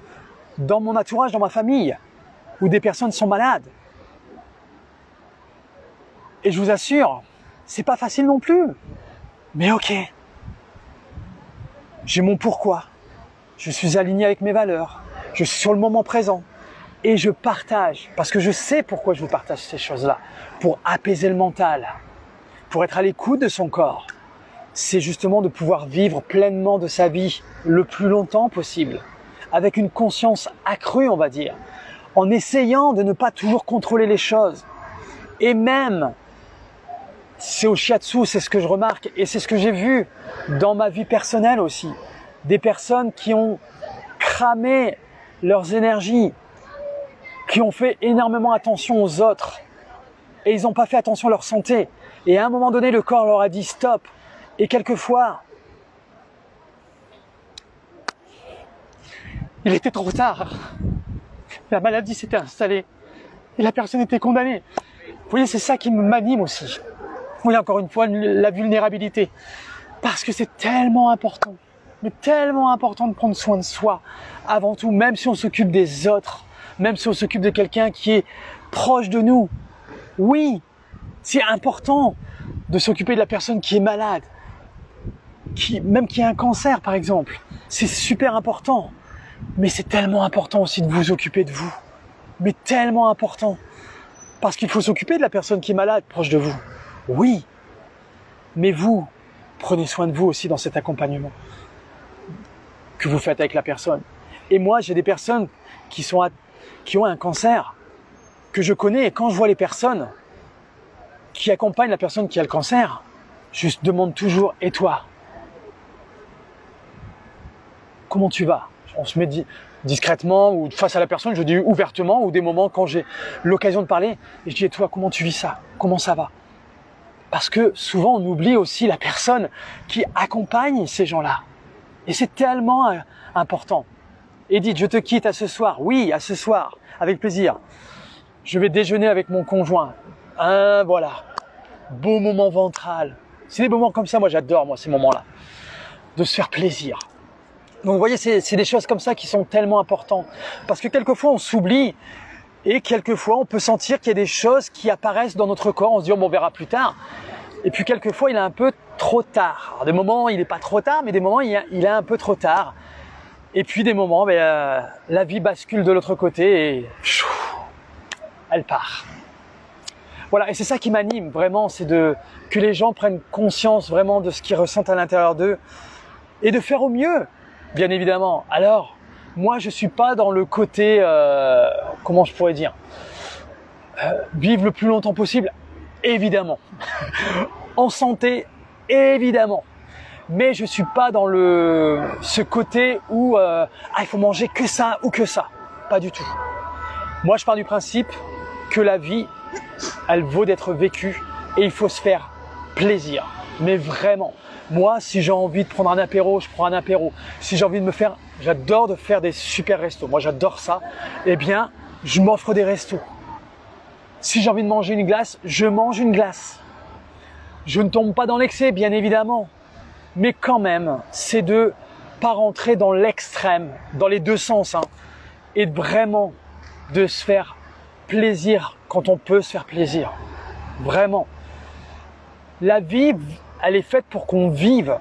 dans mon entourage, dans ma famille, où des personnes sont malades. Et je vous assure, c'est pas facile non plus. Mais ok, j'ai mon pourquoi. Je suis aligné avec mes valeurs. Je suis sur le moment présent. Et je partage, parce que je sais pourquoi je vous partage ces choses-là. Pour apaiser le mental, pour être à l'écoute de son corps. C'est justement de pouvoir vivre pleinement de sa vie le plus longtemps possible. Avec une conscience accrue, on va dire, en essayant de ne pas toujours contrôler les choses. Et même, c'est au shiatsu, c'est ce que je remarque, et c'est ce que j'ai vu dans ma vie personnelle aussi. Des personnes qui ont cramé leurs énergies, qui ont fait énormément attention aux autres, et ils n'ont pas fait attention à leur santé. Et à un moment donné, le corps leur a dit stop. Et quelquefois, il était trop tard. La maladie s'était installée et la personne était condamnée. Vous voyez, c'est ça qui m'anime aussi. Vous voyez, encore une fois, la vulnérabilité. Parce que c'est tellement important, mais tellement important de prendre soin de soi avant tout, même si on s'occupe des autres, même si on s'occupe de quelqu'un qui est proche de nous. Oui, c'est important de s'occuper de la personne qui est malade, même qui a un cancer par exemple. C'est super important. Mais c'est tellement important aussi de vous occuper de vous. Mais tellement important. Parce qu'il faut s'occuper de la personne qui est malade, proche de vous. Oui. Mais vous, prenez soin de vous aussi dans cet accompagnement que vous faites avec la personne. Et moi, j'ai des personnes qui ont un cancer, que je connais. Et quand je vois les personnes qui accompagnent la personne qui a le cancer, je demande toujours, et toi? Comment tu vas? On se met discrètement ou face à la personne, je dis ouvertement, ou des moments quand j'ai l'occasion de parler, et je dis, et toi, comment tu vis ça? Comment ça va? Parce que souvent, on oublie aussi la personne qui accompagne ces gens-là. Et c'est tellement important. Edith, je te quitte à ce soir. Oui, à ce soir, avec plaisir. Je vais déjeuner avec mon conjoint. Voilà. Beau moment ventral. C'est des moments comme ça, moi j'adore, ces moments-là. De se faire plaisir. Donc vous voyez, c'est des choses comme ça qui sont tellement importantes. Parce que quelquefois on s'oublie et quelquefois on peut sentir qu'il y a des choses qui apparaissent dans notre corps. On se dit, on verra plus tard. Et puis quelquefois il est un peu trop tard. Alors, des moments il n'est pas trop tard, mais des moments il est un peu trop tard. Et puis des moments, la vie bascule de l'autre côté et elle part. Voilà, et c'est ça qui m'anime vraiment, c'est que les gens prennent conscience vraiment de ce qu'ils ressentent à l'intérieur d'eux et de faire au mieux. Bien évidemment. Alors, moi, je suis pas dans le côté, comment je pourrais dire, vivre le plus longtemps possible, évidemment. En santé, évidemment. Mais je suis pas dans ce côté où il faut manger que ça ou que ça. Pas du tout. Moi, je pars du principe que la vie, elle vaut d'être vécue et il faut se faire plaisir. Mais vraiment. Moi, si j'ai envie de prendre un apéro, je prends un apéro. Si j'ai envie de j'adore de faire des super restos. Moi, j'adore ça. Eh bien, je m'offre des restos. Si j'ai envie de manger une glace, je mange une glace. Je ne tombe pas dans l'excès, bien évidemment. Mais quand même, c'est de pas rentrer dans l'extrême, dans les deux sens, et vraiment de se faire plaisir quand on peut se faire plaisir. Vraiment. La vie, elle est faite pour qu'on vive.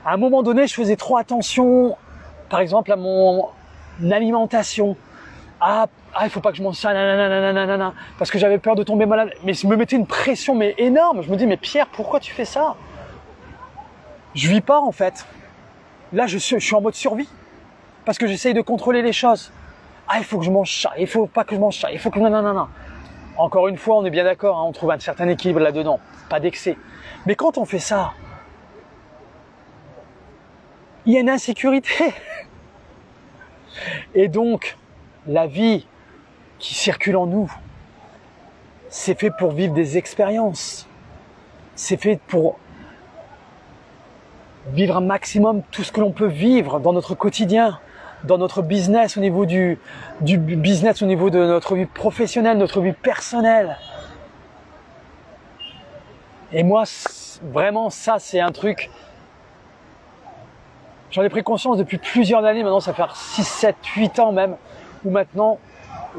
À un moment donné, je faisais trop attention, par exemple, à mon alimentation. Il faut pas que je mange ça, nanana, parce que j'avais peur de tomber malade. Mais ça me mettait une pression énorme. Je me dis, mais Pierre, pourquoi tu fais ça? Je vis pas en fait. Là, je suis en mode survie. Parce que j'essaye de contrôler les choses. Il faut que je mange ça, il faut pas que je mange ça, il faut que... Non. Encore une fois, on est bien d'accord, on trouve un certain équilibre là-dedans. Pas d'excès. Mais quand on fait ça, il y a une insécurité. Et donc, la vie qui circule en nous, c'est fait pour vivre des expériences. C'est fait pour vivre un maximum tout ce que l'on peut vivre dans notre quotidien, dans notre business, au niveau du business, au niveau de notre vie professionnelle, notre vie personnelle. Et moi, vraiment, ça, c'est un truc, j'en ai pris conscience depuis plusieurs années, maintenant ça fait 6, 7, 8 ans même, où maintenant,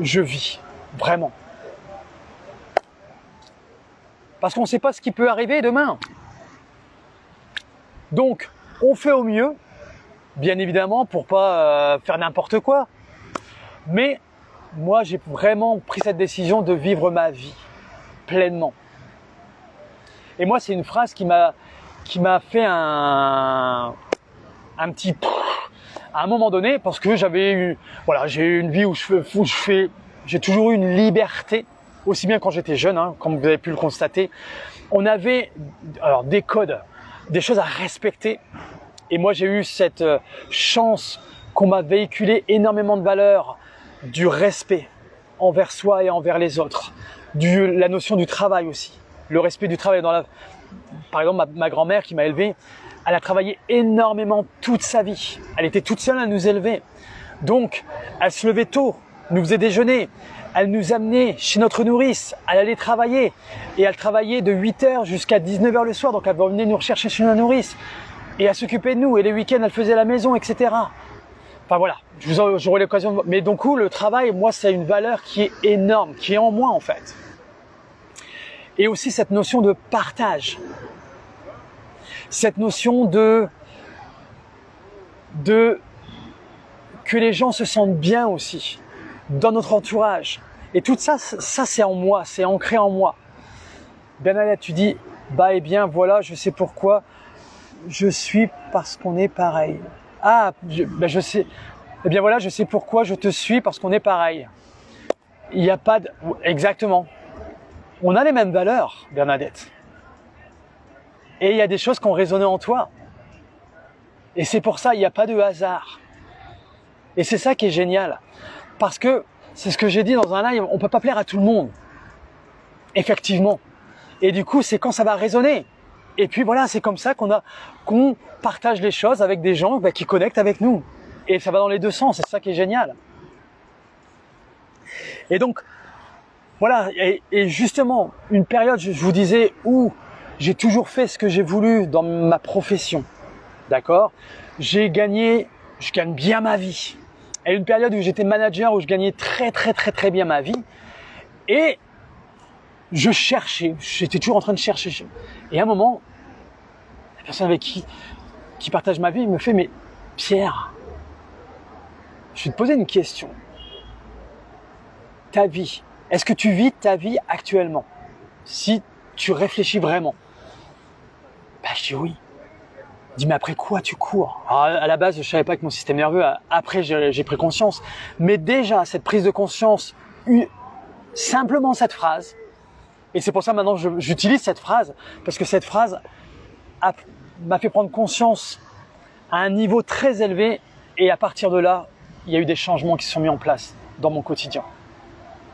je vis, vraiment. Parce qu'on ne sait pas ce qui peut arriver demain. Donc, on fait au mieux, bien évidemment, pour pas faire n'importe quoi. Mais moi, j'ai vraiment pris cette décision de vivre ma vie pleinement. Et moi, c'est une phrase qui m'a fait un petit à un moment donné, parce que j'avais eu, voilà, j'ai eu une vie où j'ai toujours eu une liberté, aussi bien quand j'étais jeune, hein, comme vous avez pu le constater. On avait alors des codes, des choses à respecter. Et moi, j'ai eu cette chance qu'on m'a véhiculé énormément de valeurs, du respect envers soi et envers les autres, la notion du travail aussi, le respect du travail. Par exemple, ma grand-mère qui m'a élevé, elle a travaillé énormément toute sa vie. Elle était toute seule à nous élever. Donc, elle se levait tôt, nous faisait déjeuner, elle nous amenait chez notre nourrice, elle allait travailler. Et elle travaillait de 8h jusqu'à 19h le soir, donc elle venait nous rechercher chez la nourrice. Et elle s'occupait de nous, et les week-ends, elle faisait la maison, etc. Enfin voilà, j'aurai l'occasion de... Mais donc, le travail, moi, c'est une valeur qui est énorme, qui est en moi, en fait. Et aussi cette notion de partage. Cette notion de que les gens se sentent bien aussi, dans notre entourage. Et tout ça, c'est en moi, c'est ancré en moi. Bernadette, tu dis, bah eh bien voilà, je sais pourquoi je suis parce qu'on est pareil. Ah, je sais. Eh bien voilà, je sais pourquoi je te suis parce qu'on est pareil. Il n'y a pas de... Exactement. On a les mêmes valeurs, Bernadette. Et il y a des choses qui ont résonné en toi. Et c'est pour ça, il n'y a pas de hasard. Et c'est ça qui est génial. Parce que, c'est ce que j'ai dit dans un live, on ne peut pas plaire à tout le monde. Effectivement. Et du coup, c'est quand ça va résonner. Et puis voilà, c'est comme ça qu'on partage les choses avec des gens qui connectent avec nous. Et ça va dans les deux sens, c'est ça qui est génial. Et donc, voilà, et justement, une période, je vous disais, où j'ai toujours fait ce que j'ai voulu dans ma profession. D'accord ? Je gagne bien ma vie. Et une période où j'étais manager, où je gagnais très bien ma vie. Et je cherchais, j'étais toujours en train de chercher. Et à un moment, la personne avec qui partage ma vie me fait, mais Pierre, je vais te poser une question. Ta vie, est-ce que tu vis ta vie actuellement? Si tu réfléchis vraiment. Ben, je dis oui. Il dit, mais après quoi tu cours? Alors, à la base, je savais pas que mon système nerveux, après j'ai pris conscience. Mais déjà, cette prise de conscience, simplement cette phrase, et c'est pour ça maintenant j'utilise cette phrase, parce que cette phrase m'a fait prendre conscience à un niveau très élevé, et à partir de là, il y a eu des changements qui se sont mis en place dans mon quotidien.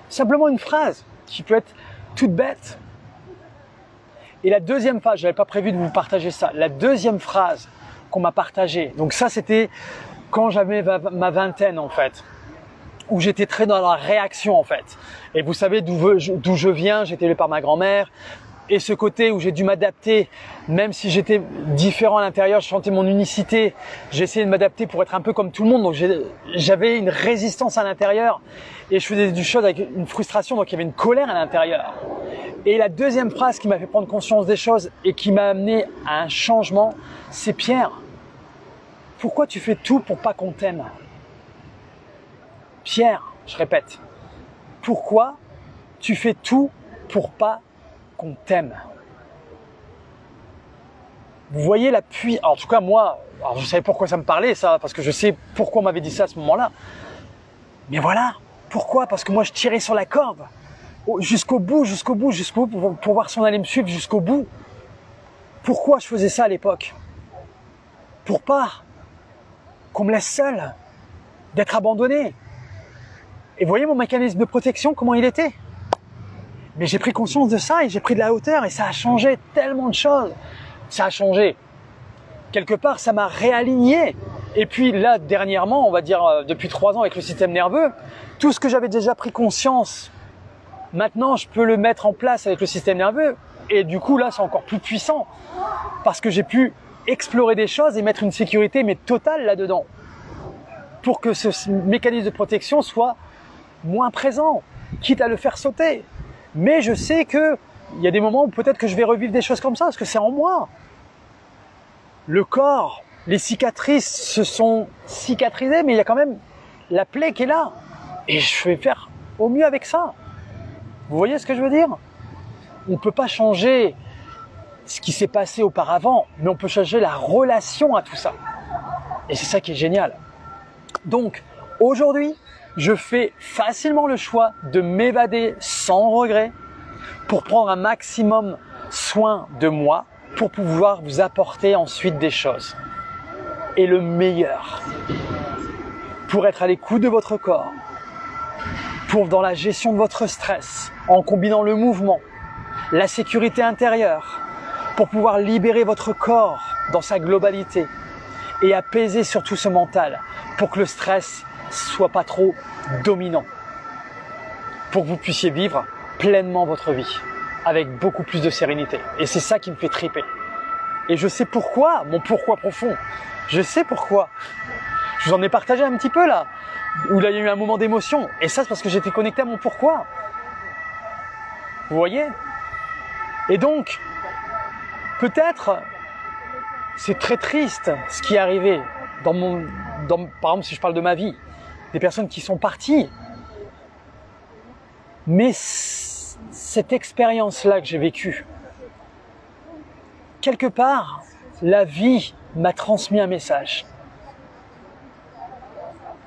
Simplement une phrase qui peut être toute bête. Et la deuxième phrase, je n'avais pas prévu de vous partager ça, la deuxième phrase qu'on m'a partagée, donc ça c'était quand j'avais ma vingtaine en fait, où j'étais très dans la réaction en fait. Et vous savez d'où je viens, j'étais élevé par ma grand-mère, et ce côté où j'ai dû m'adapter, même si j'étais différent à l'intérieur, je sentais mon unicité, j'ai essayé de m'adapter pour être un peu comme tout le monde, donc j'avais une résistance à l'intérieur, et je faisais des choses avec une frustration, donc il y avait une colère à l'intérieur. Et la deuxième phrase qui m'a fait prendre conscience des choses et qui m'a amené à un changement, c'est Pierre, pourquoi tu fais tout pour pas qu'on t'aime? Pierre, je répète, pourquoi tu fais tout pour pas qu'on t'aime? Vous voyez la puissance. En tout cas, moi, alors je savais pourquoi ça me parlait, ça, parce que je sais pourquoi on m'avait dit ça à ce moment-là. Mais voilà, pourquoi? Parce que moi, je tirais sur la corde. Jusqu'au bout, pour voir si on allait me suivre jusqu'au bout. Pourquoi je faisais ça à l'époque? Pour pas qu'on me laisse seul, d'être abandonné. Et vous voyez mon mécanisme de protection, comment il était? Mais j'ai pris conscience de ça et j'ai pris de la hauteur et ça a changé tellement de choses. Ça a changé. Quelque part, ça m'a réaligné. Et puis là, dernièrement, on va dire depuis 3 ans avec le système nerveux, tout ce que j'avais déjà pris conscience, maintenant je peux le mettre en place avec le système nerveux. Et du coup là, c'est encore plus puissant parce que j'ai pu explorer des choses et mettre une sécurité mais totale là-dedans pour que ce mécanisme de protection soit moins présent, quitte à le faire sauter. Mais je sais qu'il y a des moments où peut-être que je vais revivre des choses comme ça parce que c'est en moi. Le corps, les cicatrices se sont cicatrisées, mais il y a quand même la plaie qui est là. Et je vais faire au mieux avec ça. Vous voyez ce que je veux dire? On ne peut pas changer ce qui s'est passé auparavant, mais on peut changer la relation à tout ça. Et c'est ça qui est génial. Donc, aujourd'hui, je fais facilement le choix de m'évader sans regret pour prendre un maximum soin de moi, pour pouvoir vous apporter ensuite des choses. Et le meilleur, pour être à l'écoute de votre corps, pour dans la gestion de votre stress, en combinant le mouvement, la sécurité intérieure, pour pouvoir libérer votre corps dans sa globalité et apaiser surtout ce mental, pour que le stress soit pas trop dominant, pour que vous puissiez vivre pleinement votre vie, avec beaucoup plus de sérénité. Et c'est ça qui me fait triper. Et je sais pourquoi, mon pourquoi profond. Je sais pourquoi. Je vous en ai partagé un petit peu là, où il y a eu un moment d'émotion. Et ça, c'est parce que j'étais connecté à mon pourquoi. Vous voyez? Et donc, peut-être, c'est très triste ce qui est arrivé par exemple, si je parle de ma vie, des personnes qui sont parties. Mais cette expérience-là que j'ai vécue, quelque part, la vie m'a transmis un message.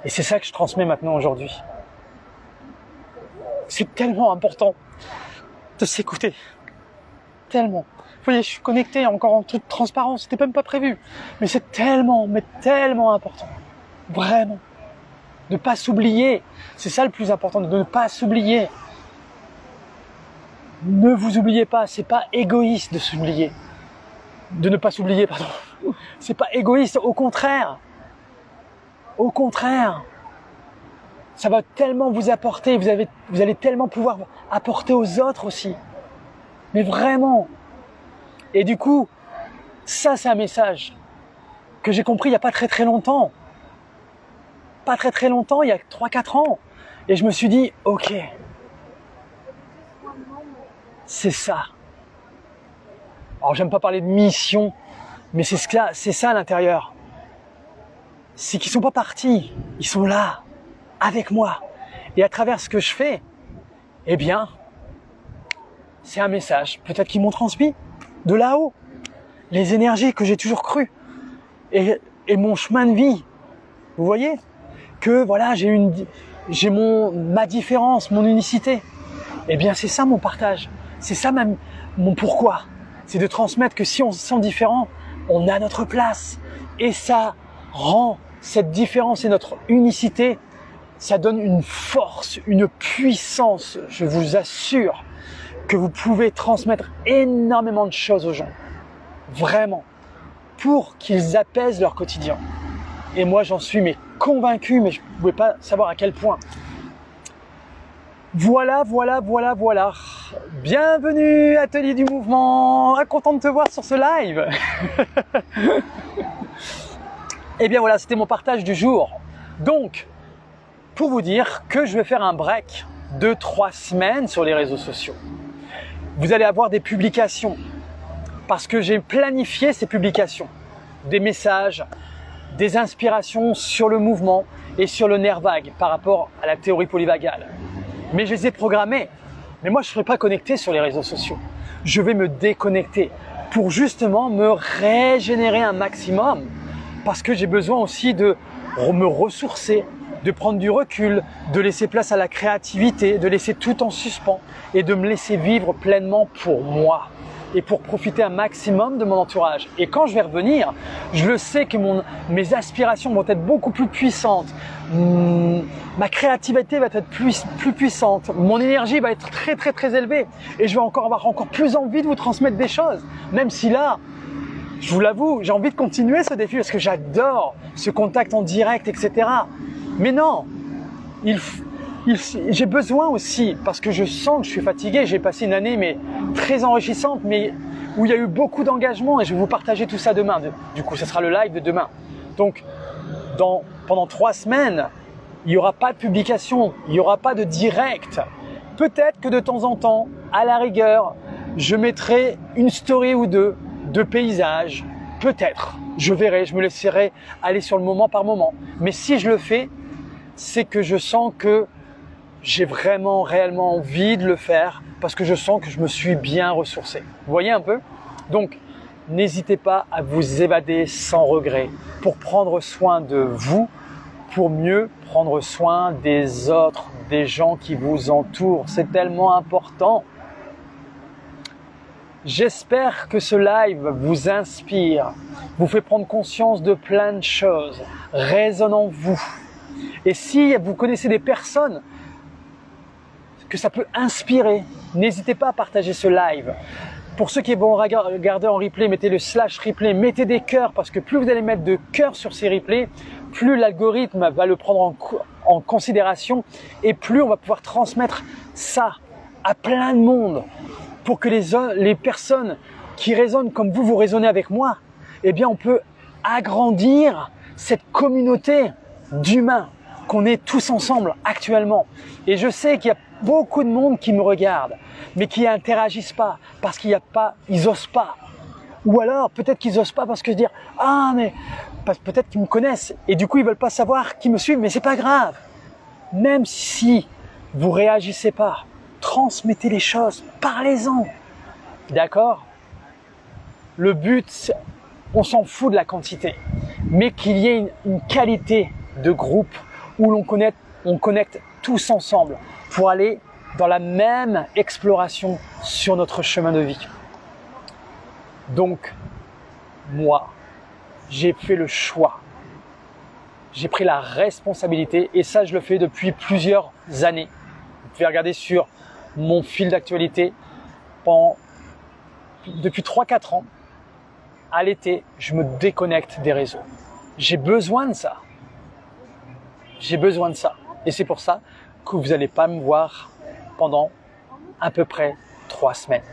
Et c'est ça que je transmets maintenant aujourd'hui. C'est tellement important de s'écouter. Tellement. Vous voyez, je suis connecté encore en toute transparence, c'était même pas prévu. Mais c'est tellement, mais tellement important. Vraiment. De ne pas s'oublier. C'est ça le plus important, de ne pas s'oublier. Ne vous oubliez pas, c'est pas égoïste de s'oublier. De ne pas s'oublier, pardon. C'est pas égoïste, au contraire. Au contraire. Ça va tellement vous apporter, vous allez tellement pouvoir apporter aux autres aussi. Mais vraiment. Et du coup, ça c'est un message que j'ai compris il n'y a pas très longtemps. Pas très longtemps, il y a 3-4 ans. Et je me suis dit, ok, c'est ça. Alors j'aime pas parler de mission, mais c'est ça à l'intérieur. C'est qu'ils sont pas partis, ils sont là, avec moi. Et à travers ce que je fais, eh bien, c'est un message, peut-être qu'ils m'ont transmis de là-haut, les énergies que j'ai toujours crues et mon chemin de vie. Vous voyez que voilà, j'ai ma différence, mon unicité. Eh bien, c'est ça mon partage, c'est ça même mon pourquoi. C'est de transmettre que si on se sent différent, on a notre place. Et ça rend cette différence et notre unicité, ça donne une force, une puissance, je vous assure, que vous pouvez transmettre énormément de choses aux gens. Vraiment. Pour qu'ils apaisent leur quotidien. Et moi, j'en suis convaincu, mais je ne pouvais pas savoir à quel point. Voilà. Bienvenue, Atelier du Mouvement. Content de te voir sur ce live. Et bien voilà, c'était mon partage du jour. Donc, pour vous dire que je vais faire un break de 3 semaines sur les réseaux sociaux. Vous allez avoir des publications parce que j'ai planifié ces publications. Des messages, des inspirations sur le mouvement et sur le nerf vague par rapport à la théorie polyvagale. Mais je les ai programmés. Mais moi, je ne serai pas connecté sur les réseaux sociaux. Je vais me déconnecter pour justement me régénérer un maximum. Parce que j'ai besoin aussi de me ressourcer, de prendre du recul, de laisser place à la créativité, de laisser tout en suspens et de me laisser vivre pleinement pour moi. et pour profiter un maximum de mon entourage. Et quand je vais revenir, je le sais que mes aspirations vont être beaucoup plus puissantes, ma créativité va être plus puissante, mon énergie va être très très très élevée et je vais avoir encore plus envie de vous transmettre des choses. Même si là, je vous l'avoue, j'ai envie de continuer ce défi parce que j'adore ce contact en direct, etc. Mais non, j'ai besoin aussi, parce que je sens que je suis fatigué, j'ai passé une année mais très enrichissante, mais où il y a eu beaucoup d'engagement et je vais vous partager tout ça demain. Du coup, ce sera le live de demain. Donc, pendant 3 semaines, il n'y aura pas de publication, il n'y aura pas de direct. Peut-être que de temps en temps, à la rigueur, je mettrai une story ou deux de paysages. Peut-être, je verrai, je me laisserai aller sur le moment par moment. Mais si je le fais, c'est que je sens que j'ai vraiment, réellement envie de le faire parce que je sens que je me suis bien ressourcé. Vous voyez un peu? Donc, n'hésitez pas à vous évader sans regret pour prendre soin de vous, pour mieux prendre soin des autres, des gens qui vous entourent. C'est tellement important. J'espère que ce live vous inspire, vous fait prendre conscience de plein de choses, résonne en vous. Et si vous connaissez des personnes que ça peut inspirer, n'hésitez pas à partager ce live. Pour ceux qui vont regarder en replay, mettez le /replay, mettez des cœurs parce que plus vous allez mettre de cœurs sur ces replays, plus l'algorithme va le prendre en considération et plus on va pouvoir transmettre ça à plein de monde pour que les personnes qui résonnent comme vous résonnez avec moi, eh bien on peut agrandir cette communauté d'humains qu'on est tous ensemble actuellement. Et je sais qu'il y a beaucoup de monde qui me regarde, mais qui interagissent pas parce qu'ils osent pas. Ou alors peut-être qu'ils osent pas parce que dire ah mais peut-être qu'ils me connaissent et du coup ils veulent pas savoir qui me suivent, mais c'est pas grave. Même si vous réagissez pas, transmettez les choses, parlez-en. D'accord? Le but, on s'en fout de la quantité, mais qu'il y ait une qualité de groupe où on connecte tous ensemble pour aller dans la même exploration sur notre chemin de vie. Donc, moi, j'ai fait le choix. J'ai pris la responsabilité et ça, je le fais depuis plusieurs années. Vous pouvez regarder sur mon fil d'actualité depuis 3-4 ans. À l'été, je me déconnecte des réseaux. J'ai besoin de ça. J'ai besoin de ça. Et c'est pour ça que vous n'allez pas me voir pendant à peu près 3 semaines.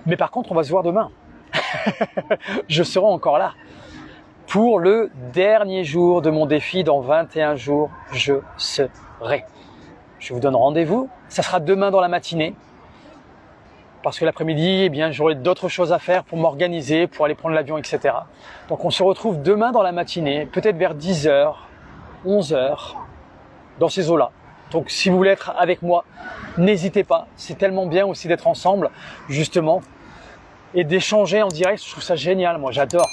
Mais par contre, on va se voir demain. Je serai encore là. Pour le dernier jour de mon défi, dans 21 jours, je serai. Je vous donne rendez-vous. Ça sera demain dans la matinée. Parce que l'après-midi, eh bien, j'aurai d'autres choses à faire pour m'organiser, pour aller prendre l'avion, etc. Donc on se retrouve demain dans la matinée, peut-être vers 10h, 11h, dans ces eaux-là. Donc si vous voulez être avec moi, n'hésitez pas. C'est tellement bien aussi d'être ensemble, justement, et d'échanger en direct. Je trouve ça génial, moi j'adore.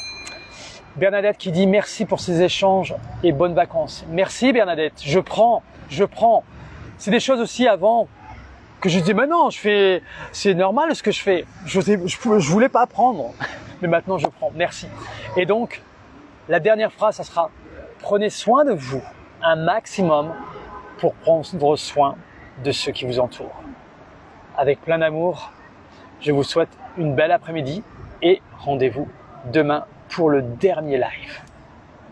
Bernadette qui dit merci pour ces échanges et bonnes vacances. Merci Bernadette, je prends. C'est des choses aussi avant que je disais, mais non, c'est normal ce que je fais. Je voulais pas apprendre, mais maintenant je prends. Merci. Et donc, la dernière phrase, ça sera, prenez soin de vous un maximum pour prendre soin de ceux qui vous entourent. Avec plein d'amour, je vous souhaite une belle après-midi et rendez-vous demain pour le dernier live.